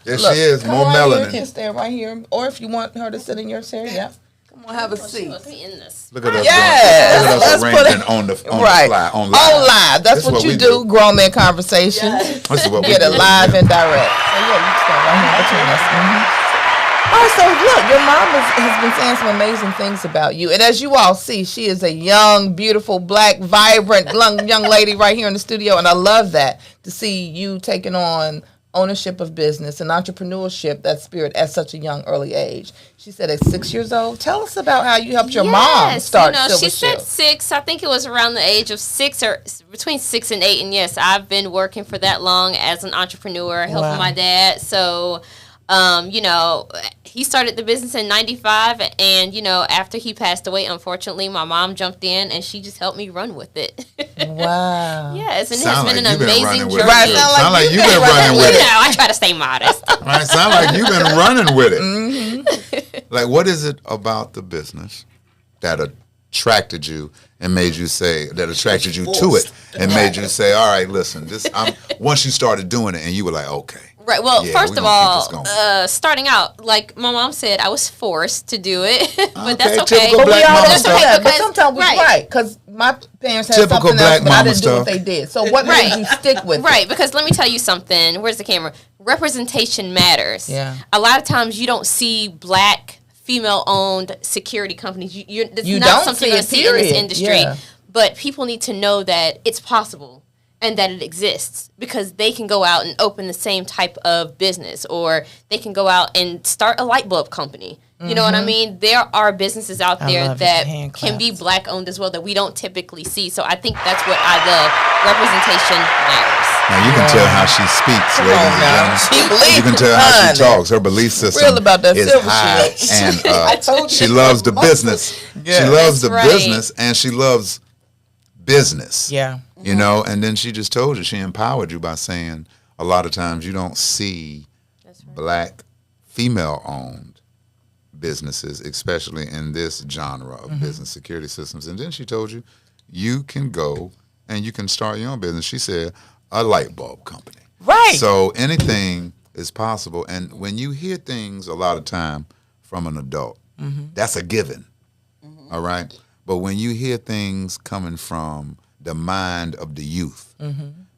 There she is, more melanin. You can stay right here. Or if you want her to sit in your chair, yeah. Come on, have a seat. Look at us. Yes. Look at us arranging on the fly, on live. That's what you do, grown man conversation. Yes. This is what we get it live and direct. So yeah, you can stand right here between us. All right, so look, your mom has been saying some amazing things about you. And as you all see, she is a young, beautiful, black, vibrant young lady right here in the studio. And I love that, to see you taking on ownership of business and entrepreneurship, that spirit at such a young, early age. She said at 6 years old. Tell us about how you helped your mom start Silver she Shield. said 6. I think it was around the age of 6 or between 6 and 8. And yes, I've been working for that long as an entrepreneur, helping my dad. So, he started the business in 95, and, after he passed away, unfortunately, my mom jumped in, and she just helped me run with it. Wow. Yes, and it has been an amazing journey. Sound like you've been running with it. I try to stay modest. Right, sound like you've been running with it. Mm-hmm. Like, what is it about the business that attracted you and made you say, that attracted you to it and made you say, all right, listen, once you started doing it and you were like, okay. Right. Well, first of all, starting out, like my mom said, I was forced to do it, but that's okay. But we all do that. But sometimes we're right, because my parents had something else, but I didn't do what they did. So what made you stick with it? Right. Because let me tell you something. Where's the camera? Representation matters. Yeah. A lot of times you don't see black female-owned security companies. It's you not don't something see you see in this industry. Yeah. But people need to know that it's possible and that it exists, because they can go out and open the same type of business, or they can go out and start a light bulb company. You know what I mean? There are businesses out there that can be black owned as well that we don't typically see. So I think that's what I love. Representation matters. Now you can tell how she speaks, ladies and gentlemen. You can tell how she talks. Her belief system real about that is high, and she loves the business. Yeah. She loves the business, and she loves business. Yeah. You know, and then she just told you, she empowered you by saying a lot of times you don't see black female-owned businesses, especially in this genre of business security systems. And then she told you, you can go and you can start your own business. She said, a light bulb company. Right. So anything is possible. And when you hear things a lot of time from an adult, that's a given. All right? But when you hear things coming from the mind of the youth,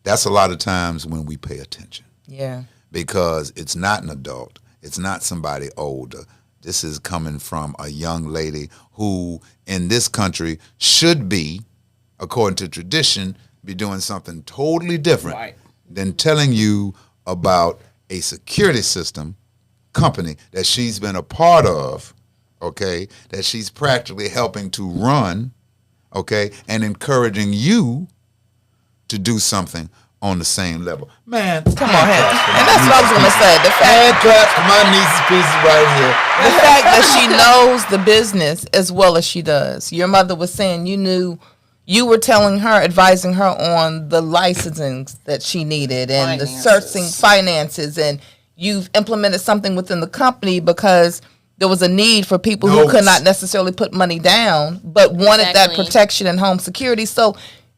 that's a lot of times when we pay attention. Yeah. Because it's not an adult. It's not somebody older. This is coming from a young lady who, in this country, should be, according to tradition, be doing something totally different than telling you about a security system company that she's been a part of, okay, that she's practically helping to run, okay, and encouraging you to do something on the same level. Man, come on, and that's what I was going to say. The fact my niece's piece right here. The fact that she knows the business as well as she does. Your mother was saying you were telling her, advising her on the licensing that she needed and the searching finances, and you've implemented something within the company because there was a need for people who could not necessarily put money down but wanted that protection and home security. So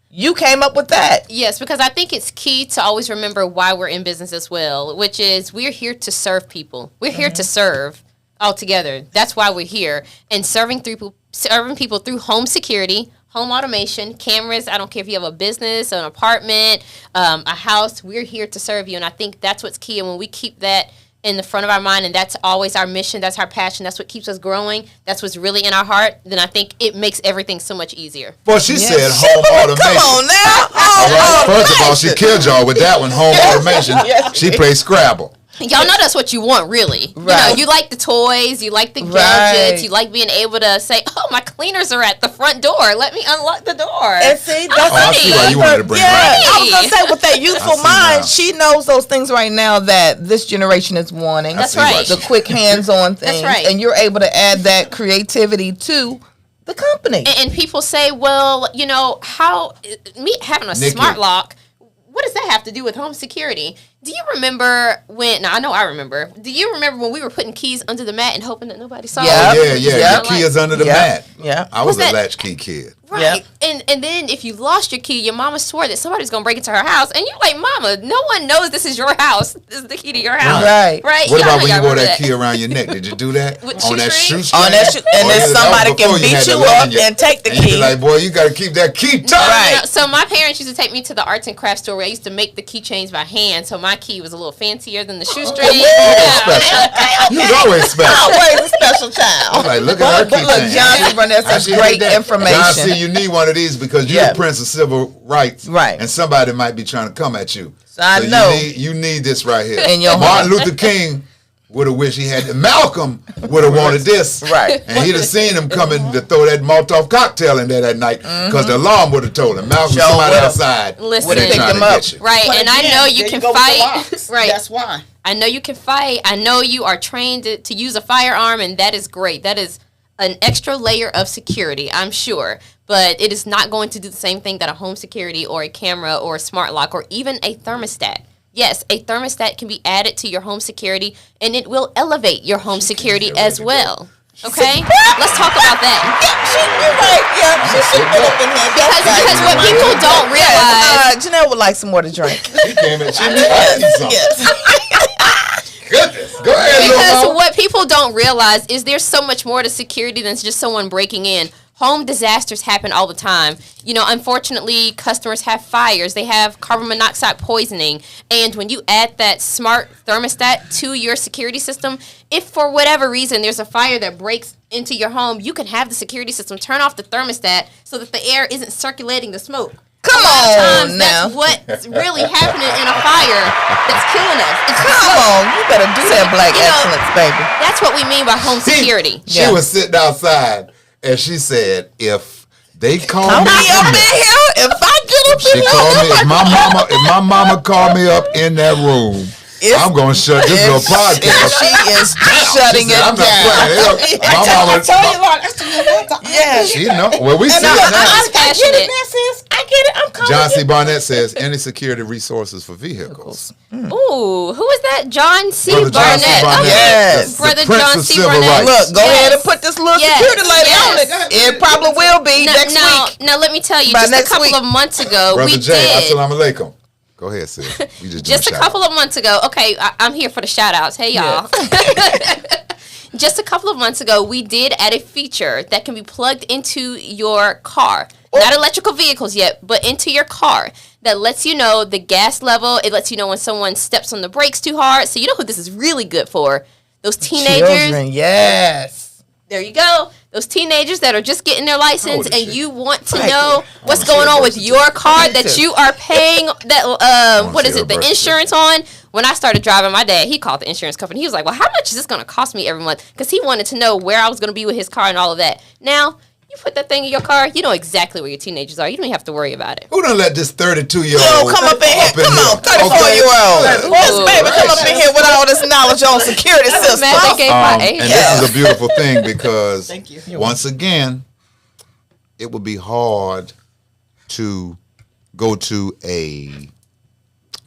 you came up with that. Yes, because I think it's key to always remember why we're in business as well, which is we're here to serve people. We're here to serve altogether. That's why we're here. And serving people through home security, home automation, cameras. I don't care if you have a business, an apartment, a house. We're here to serve you. And I think that's what's key. And when we keep that in the front of our mind, and that's always our mission, that's our passion, that's what keeps us growing, that's what's really in our heart, then I think it makes everything so much easier. Well, she said home automation. Come on now. All right. First of all, she killed y'all with that one, home automation. She plays Scrabble. Y'all know that's what you want, really. Right. You like the toys, you like the gadgets, you like being able to say, "Oh, my cleaners are at the front door. Let me unlock the door." And see, that's I see why you wanted to bring I was gonna say, with that youthful mind, now. she knows those things right now that this generation is wanting. That's right. The quick hands-on things. That's right. And you're able to add that creativity to the company. And people say, well, how me having a smart lock, what does that have to do with home security? Do you remember when? Now I know I remember. Do you remember when we were putting keys under the mat and hoping that nobody saw? Yeah. Oh, yeah. Your key is under the mat. Yeah. I was a latchkey kid. Right. And then if you lost your key, your mama swore that somebody's going to break into her house. And you're like, Mama, no one knows this is your house. This is the key to your house. Right. Right? What about when you wore that key around your neck? Did you do that? With on that shoestring? shoestring? On that and then somebody can beat you up and take the and key. you're like, boy, you got to keep that key tight. Right. So my parents used to take me to the arts and crafts store where I used to make the keychains by hand. So my key was a little fancier than the shoestring. You was always special. Always a special child. I'm like, look at her But look, keychain. Johnson run that such great information. John, see, you need one of these because you're the Prince of Civil Rights. Right. And somebody might be trying to come at you. So I know. You need this right here. In your Martin Luther King would have wished he had. Malcolm would have wanted this. Right. And he'd have seen him coming to throw that Molotov cocktail in there that night because the alarm would have told him. Malcolm, somebody outside. Listen. Would have picked trying him to up. get you. Right. But And again, I know you there can go with the fight. locks. Right. That's why. I know you can fight. I know you are trained to use a firearm, and that is great. That is an extra layer of security, I'm sure. But it is not going to do the same thing that a home security or a camera or a smart lock or even a thermostat. Yes, a thermostat can be added to your home security, and it will elevate your home security as well. Okay? Let's talk about that. You're right. Yeah, she should put up in there. Because what people don't realize... Janelle would like some more to drink. She came in. She knew I need something. Goodness. Go ahead, Because Lil' Mo. what people don't realize is there's so much more to security than just someone breaking in. Home disasters happen all the time. Unfortunately, customers have fires. They have carbon monoxide poisoning. And when you add that smart thermostat to your security system, if for whatever reason there's a fire that breaks into your home, you can have the security system turn off the thermostat so that the air isn't circulating the smoke. Come on now. That's what's really happening in a fire that's killing us. It's Come on. You better do that black excellence, baby. That's what we mean by home security. She was sitting outside and she said, if they call I'll me be up in here. If I get up in she here. called me. If my mama called me up in that room, I'm gonna shut this little podcast. She is shutting it I'm down. not playing. My mama. Yeah. She know. Well, we see it I'm now. passionate. I get it. I'm calling John C. Barnett says any security resources for vehicles. Ooh, who is that? John C. Brother John C. Barnett. Barnett. Yes. The Brother Prince John of C. Civil Barnett. Rights. Look, go Yes. ahead and put this little Yes. security light Yes. on it. It probably will be next week. Now, let me tell you, By just a next couple week. of months ago, Brother we Jay, did. assalamu alaikum. Go ahead, sis. You Just a couple of months ago. Okay, I'm here for the shout outs. Hey, y'all. Just a couple of months ago, we did add a feature that can be plugged into your car. Not electrical vehicles yet, but into your car. That lets you know the gas level. It lets you know when someone steps on the brakes too hard. So you know who this is really good for? Those teenagers. Children, yes. There you go. Those teenagers that are just getting their license and you want to Right. know what's going on with your car that you are paying that what is it, the insurance on. When I started driving, my dad, he called the insurance company. He was like, well, how much is this going to cost me every month? Because he wanted to know where I was going to be with his car and all of that. Now, you put that thing in your car, you know exactly where your teenagers are. You don't even have to worry about it. Who done let this 32-year-old Yo, come up in here. Come on, 34-year-old. Yes, baby, come up in here with all this knowledge on security systems. Man, they gave my age. And this is a beautiful thing because Thank you. once again, it would be hard to go to a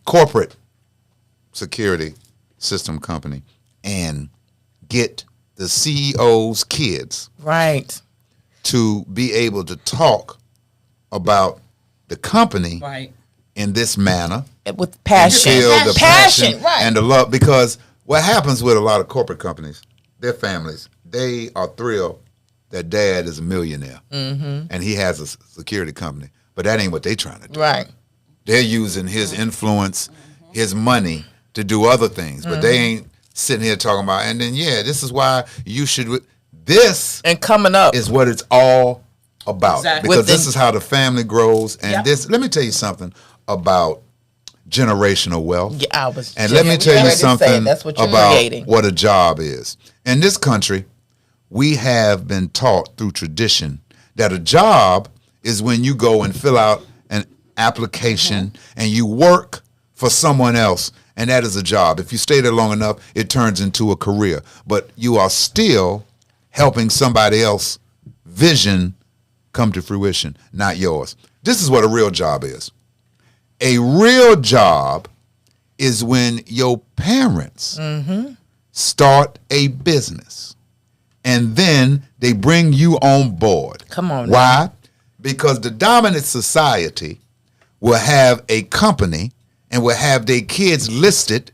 corporate security system company and get the CEO's kids Right. to be able to talk about the company Right. in this manner. With passion. Feel the passion right. and the love. Because what happens with a lot of corporate companies, their families, they are thrilled that dad is a millionaire and he has a security company. But that ain't what they trying to do. Right. They're using his influence, his money to do other things. But they ain't sitting here talking about, and then this is why you should. This and coming up is what it's all about, because this is how the family grows. And this, let me tell you something about generational wealth. Yeah, let me tell you something about what a job is. In this country, we have been taught through tradition that a job is when you go and fill out an application and you work for someone else, and that is a job. If you stay there long enough, it turns into a career. But you are still helping somebody else's vision come to fruition, not yours. This is what a real job is. A real job is when your parents start a business and then they bring you on board. Come on. Why? Now. Because the dominant society will have a company and will have their kids listed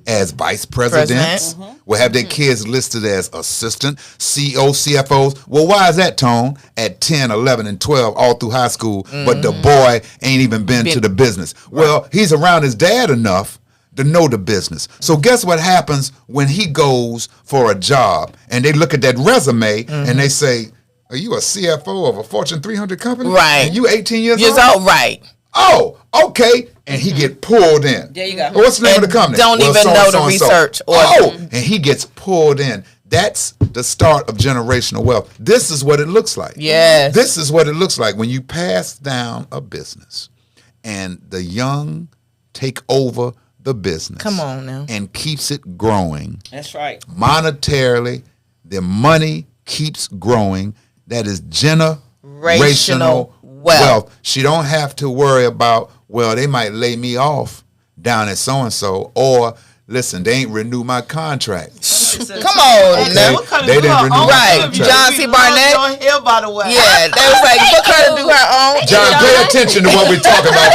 as vice presidents, will have their kids listed as assistant, CEO, CFOs. Well, why is that, Tone? At 10, 11, and 12, all through high school, but the boy ain't even been to the business. Well, he's around his dad enough to know the business. So guess what happens when he goes for a job and they look at that resume and they say, are you a CFO of a Fortune 300 company? Right. And you 18 years old? Right. Oh, okay. And he get pulled in. There you go. What's the name of the company? Don't even know the research. And he gets pulled in. That's the start of generational wealth. This is what it looks like. Yes. This is what it looks like when you pass down a business and the young take over the business. Come on now. And keeps it growing. That's right. Monetarily, the money keeps growing. That is generational wealth. She don't have to worry about, well, they might lay me off down at so-and-so, or listen, they ain't renew my contract. Come on, now. They didn't renew my contract. John C. Barnett. Here, by the way. Yeah, they was like, book her to do her own. John, pay attention to what we're talking about.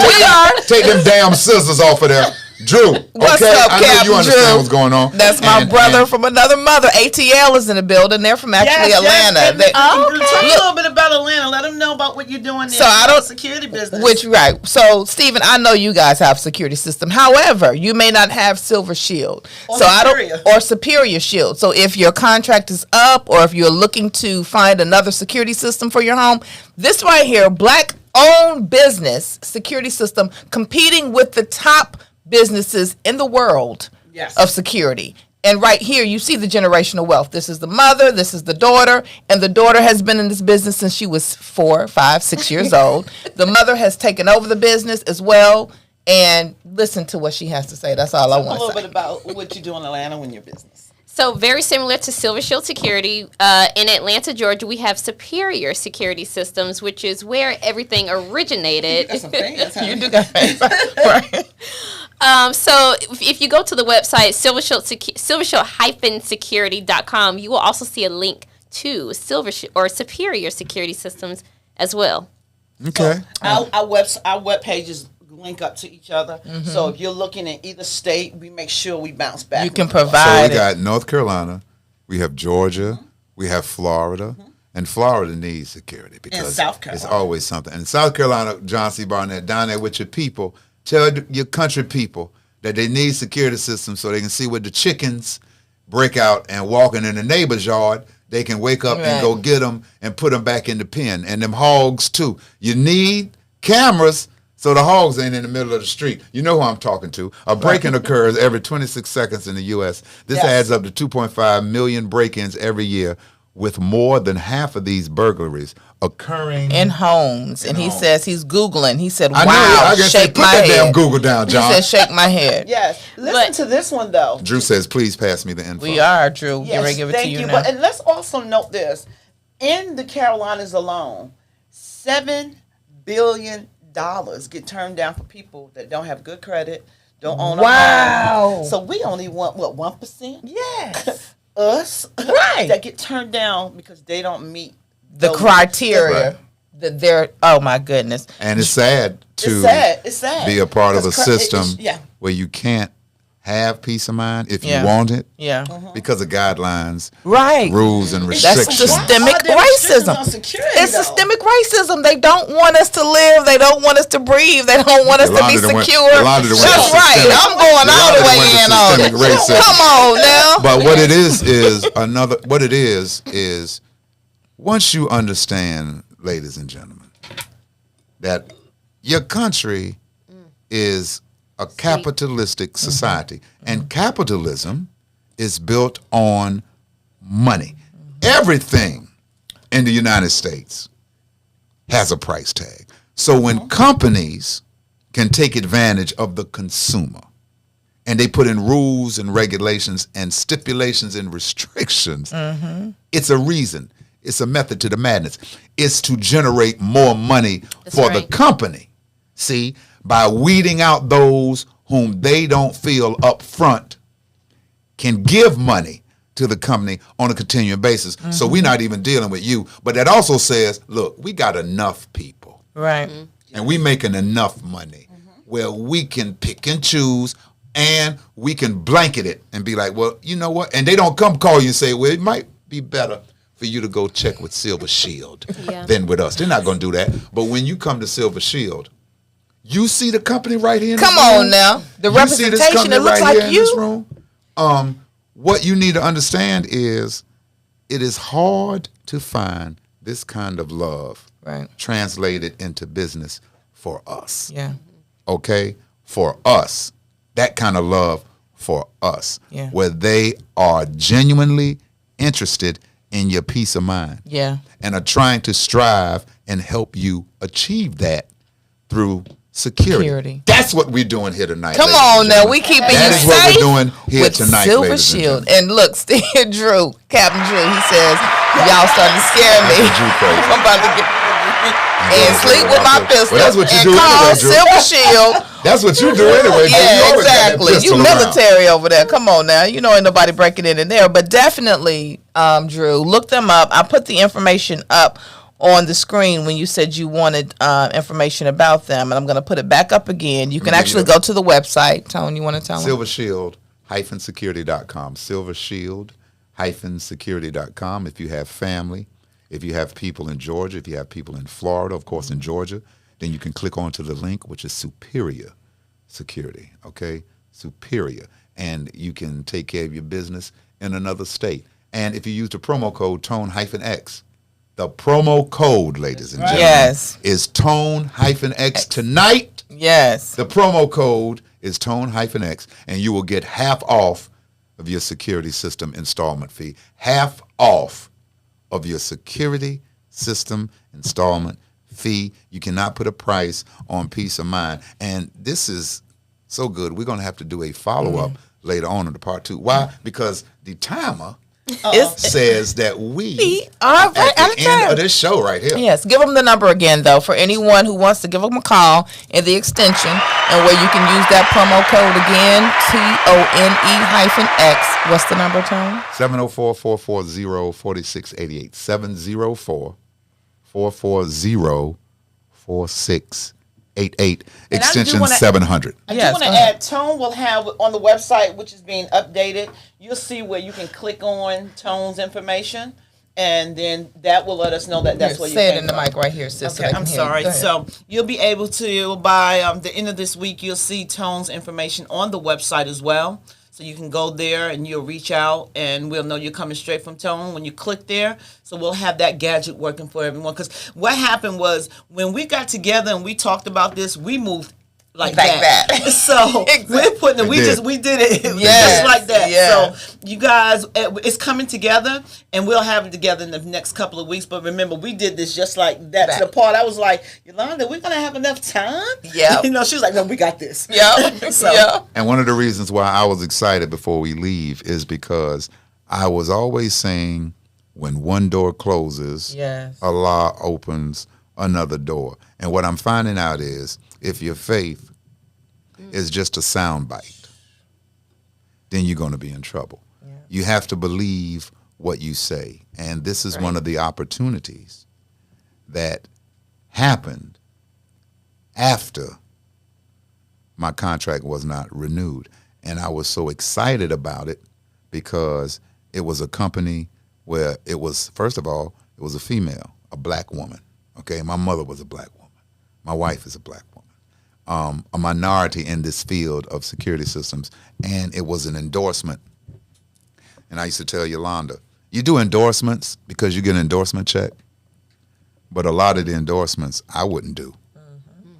Take them damn scissors off of there. Drew, what's up, I know you understand what's going on. That's my brother from another mother. ATL is in the building. They're from actually Atlanta. Talk a little bit about Atlanta. Let them know about what you're doing there. So I don't security business. So Stephen, I know you guys have security system. However, you may not have Silver Shield. Or Superior Shield. So if your contract is up, or if you're looking to find another security system for your home, this right here, Black-owned business security system, competing with the top businesses in the world of security. And right here, you see the generational wealth. This is the mother, this is the daughter, and the daughter has been in this business since she was 4, 5, 6 years old. The mother has taken over the business as well, and listen to what she has to say. That's all I want to say. A little bit about what you do in Atlanta when you're business. So very similar to Silver Shield Security, in Atlanta, Georgia, we have Superior Security Systems, which is where everything originated. You got some fans, huh? You do got fans, right? So if you go to the website, silvershield-security.com, you will also see a link to Superior Security Systems as well. Okay. So our web pages link up to each other. So if you're looking at either state, we make sure we bounce back. You can provide. So we got North Carolina, we have Georgia, we have Florida. And Florida needs security because South Carolina. It's always something. And South Carolina, John C. Barnett, down there with your people, tell your country people that they need security systems so they can see what the chickens break out and walking in the neighbor's yard. They can wake up and go get them and put them back in the pen. And them hogs, too. You need cameras so the hogs ain't in the middle of the street. You know who I'm talking to. A break-in occurs every 26 seconds in the U.S. This adds up to 2.5 million break-ins every year, with more than half of these burglaries occurring in homes. And he says he's Googling. He said, wow, I guess shake put my that head. Damn Google down, John. He said, shake my head. Yes. Listen to this one, though. Drew says, please pass me the info. We are, Drew. Yes, We're give it to you now. But, and let's also note this. In the Carolinas alone, $7 billion get turned down for people that don't have good credit, don't own a home. So we only want, 1%? Yes. Us that get turned down because they don't meet the criteria that they're, oh my goodness. And it's sad to it's sad. be a part of a system where you can't have peace of mind if you want it. Yeah. Because of guidelines, right, rules, and restrictions. That's systemic racism. It's systemic racism. They don't want us to live. They don't want us to breathe. They don't want us to be secure. That's right. I'm going all the way in on it. Come on now. But what it is another. What it is once you understand, ladies and gentlemen, that your country is a capitalistic society, and capitalism is built on money. Everything in the United States has a price tag. So when companies can take advantage of the consumer and they put in rules and regulations and stipulations and restrictions, it's a reason. It's a method to the madness. It's to generate more money for the company. See, by weeding out those whom they don't feel up front can give money to the company on a continuing basis. So we're not even dealing with you. But that also says, look, we got enough people. Right. And we making enough money where we can pick and choose and we can blanket it and be like, well, you know what? And they don't come call you and say, well, it might be better for you to go check with Silver Shield than with us. They're not going to do that. But when you come to Silver Shield, you see the company right here in this room. Come on now. The representation, it looks like you. In this room. What you need to understand is it is hard to find this kind of love translated into business for us. Yeah. Okay? For us. That kind of love for us. Yeah. Where they are genuinely interested in your peace of mind. Yeah. And are trying to strive and help you achieve that through security. That's what we're doing here tonight. Come on now, we keeping you safe. That is what we're doing here with tonight, Silver Shield. And look, Captain Drew, he says, y'all starting to scare me. I'm about to get and sleep with my pistol. Well, that's what you do anyway, Drew. Silver Shield. That's what you do anyway. Yeah, exactly. You military over there. Come on now. You know ain't nobody breaking in there. But definitely, Drew, look them up. I put the information up on the screen when you said you wanted information about them, and I'm going to put it back up again. You can actually go to the website. Tone, you want to tell them? SilverShield-security.com. SilverShield-security.com. If you have family, if you have people in Georgia, if you have people in Florida, of course in Georgia, then you can click onto the link, which is Superior Security, okay? Superior. And you can take care of your business in another state. And if you use the promo code TONE-X, the promo code, ladies and gentlemen, is TONE-X tonight. Yes. The promo code is TONE-X, and you will get half off of your security system installment fee. Half off of your security system installment fee. You cannot put a price on peace of mind. And this is so good. We're going to have to do a follow-up later on in the part 2. Why? Because the timer says that we are at the end of this show right here. Yes, give them the number again, though, for anyone who wants to give them a call in the extension, and where you can use that promo code again, TONE-X. What's the number, Tone? 704-440-4688. 704-440-4688. Extension 700. I do want to add, Tone will have on the website, which is being updated, you'll see where you can click on Tone's information, and then that will let us know that that's what you say it in the mic right here, sister. Okay, I'm sorry. So you'll be able to, by the end of this week, you'll see Tone's information on the website as well. So you can go there and you'll reach out and we'll know you're coming straight from Tone when you click there. So we'll have that gadget working for everyone. Because what happened was when we got together and we talked about this, we moved like that. So we're putting it, we did it just like that. Yeah. So you guys, it's coming together and we'll have it together in the next couple of weeks. But remember, we did this just like that. To the part I was like, Yolanda, we're going to have enough time? Yeah. You know, she was like, no, we got this. Yeah. And one of the reasons why I was excited before we leave is because I was always saying when one door closes, Allah opens another door. And what I'm finding out is if your faith is just a soundbite, then you're going to be in trouble. Yeah. You have to believe what you say. And this is one of the opportunities that happened after my contract was not renewed. And I was so excited about it because it was a company where it was, first of all, it was a female, a black woman. Okay, my mother was a black woman. My wife is a black woman. A minority in this field of security systems, and it was an endorsement. And I used to tell Yolanda, you do endorsements because you get an endorsement check, but a lot of the endorsements I wouldn't do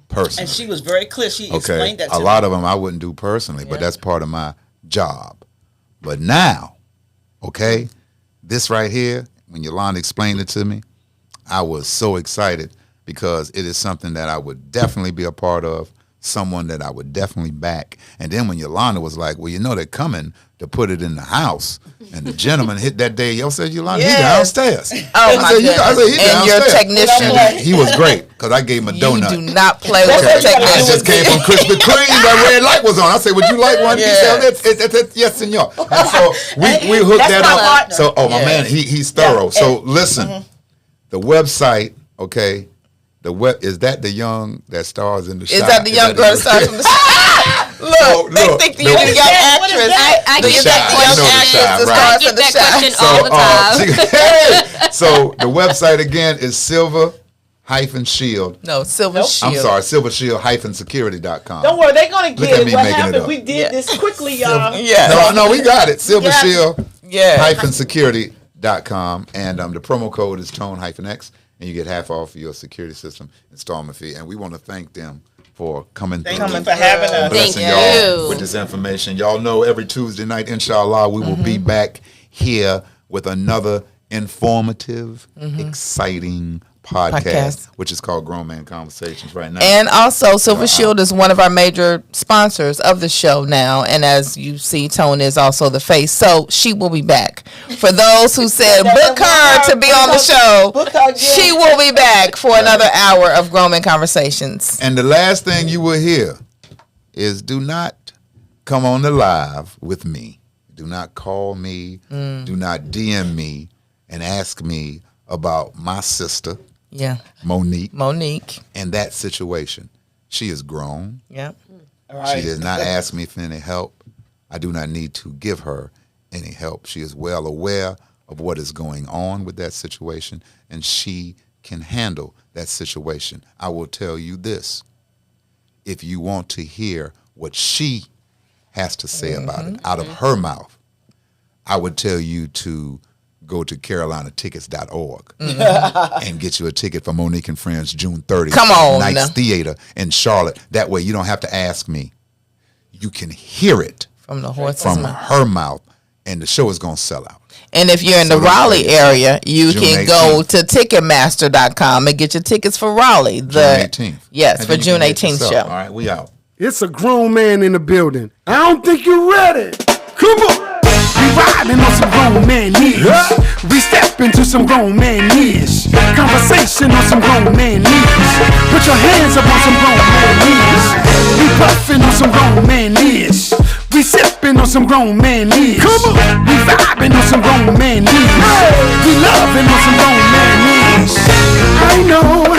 personally. And she was very clear. She explained that to me. A lot of them I wouldn't do personally, but that's part of my job. But now, okay, this right here, when Yolanda explained it to me, I was so excited because it is something that I would definitely be a part of, someone that I would definitely back. And then when Yolanda was like, well, you know they're coming to put it in the house, and the gentleman hit that day, yo said, Yolanda, he downstairs. Oh, my goodness. I said, he and downstairs. Your technician. And he was great because I gave him a donut. You do not play with the technician. I just came from Krispy Kreme. That red light was on. I said, would you like one? Yes. He said, yes, senor. And so we hooked that up. So, my man, he's thorough. Yeah. So listen, the website, okay, is that the young that stars in the shot? Is that the young girl that stars in the shot? Look, they think the young actress. I get that question all the time. So the website again is silver-shield. No, Silver Shield. I'm sorry, silvershield-security.com. Don't worry, they're going to get it. What happened? We did this quickly, y'all. No, we got it. silvershield-security.com. And the promo code is tone-x, and you get half off your security system installment fee. And we want to thank them for coming through. Thank you for having us. Blessing y'all with this information. Y'all know every Tuesday night, inshallah, we will be back here with another informative, exciting podcast, which is called Grown Man Conversations right now. And also, Silver Shield is one of our major sponsors of the show now. And as you see, Tone is also the face. So she will be back. For those who said, book her to be on the show, she will be back for another hour of Grown Man Conversations. And the last thing you will hear is do not come on the live with me. Do not call me. Do not DM me and ask me about my sister. Yeah. Monique. And that situation. She is grown. Yeah. She does not ask me for any help. I do not need to give her any help. She is well aware of what is going on with that situation, and she can handle that situation. I will tell you this. If you want to hear what she has to say about it out of her mouth, I would tell you to go to carolinatickets.org and get you a ticket for Monique and Friends June 30th. Come on. Nights Theater in Charlotte. That way you don't have to ask me. You can hear it from the horse's her mouth, and the show is going to sell out. And if you're in the Raleigh area, you can go to Ticketmaster.com and get your tickets for Raleigh. June 18th. Yes, for June 18th show. All right, we out. It's a grown man in the building. I don't think you're ready. Come on. We riding on some grown man knees. We step into some grown man knees. Conversation on some grown man knees. Put your hands up on some grown man knees. We puffing on some grown man knees. We sipping on some grown man knees. Come on. We vibing on some grown man knees. We loving on some grown man knees. I know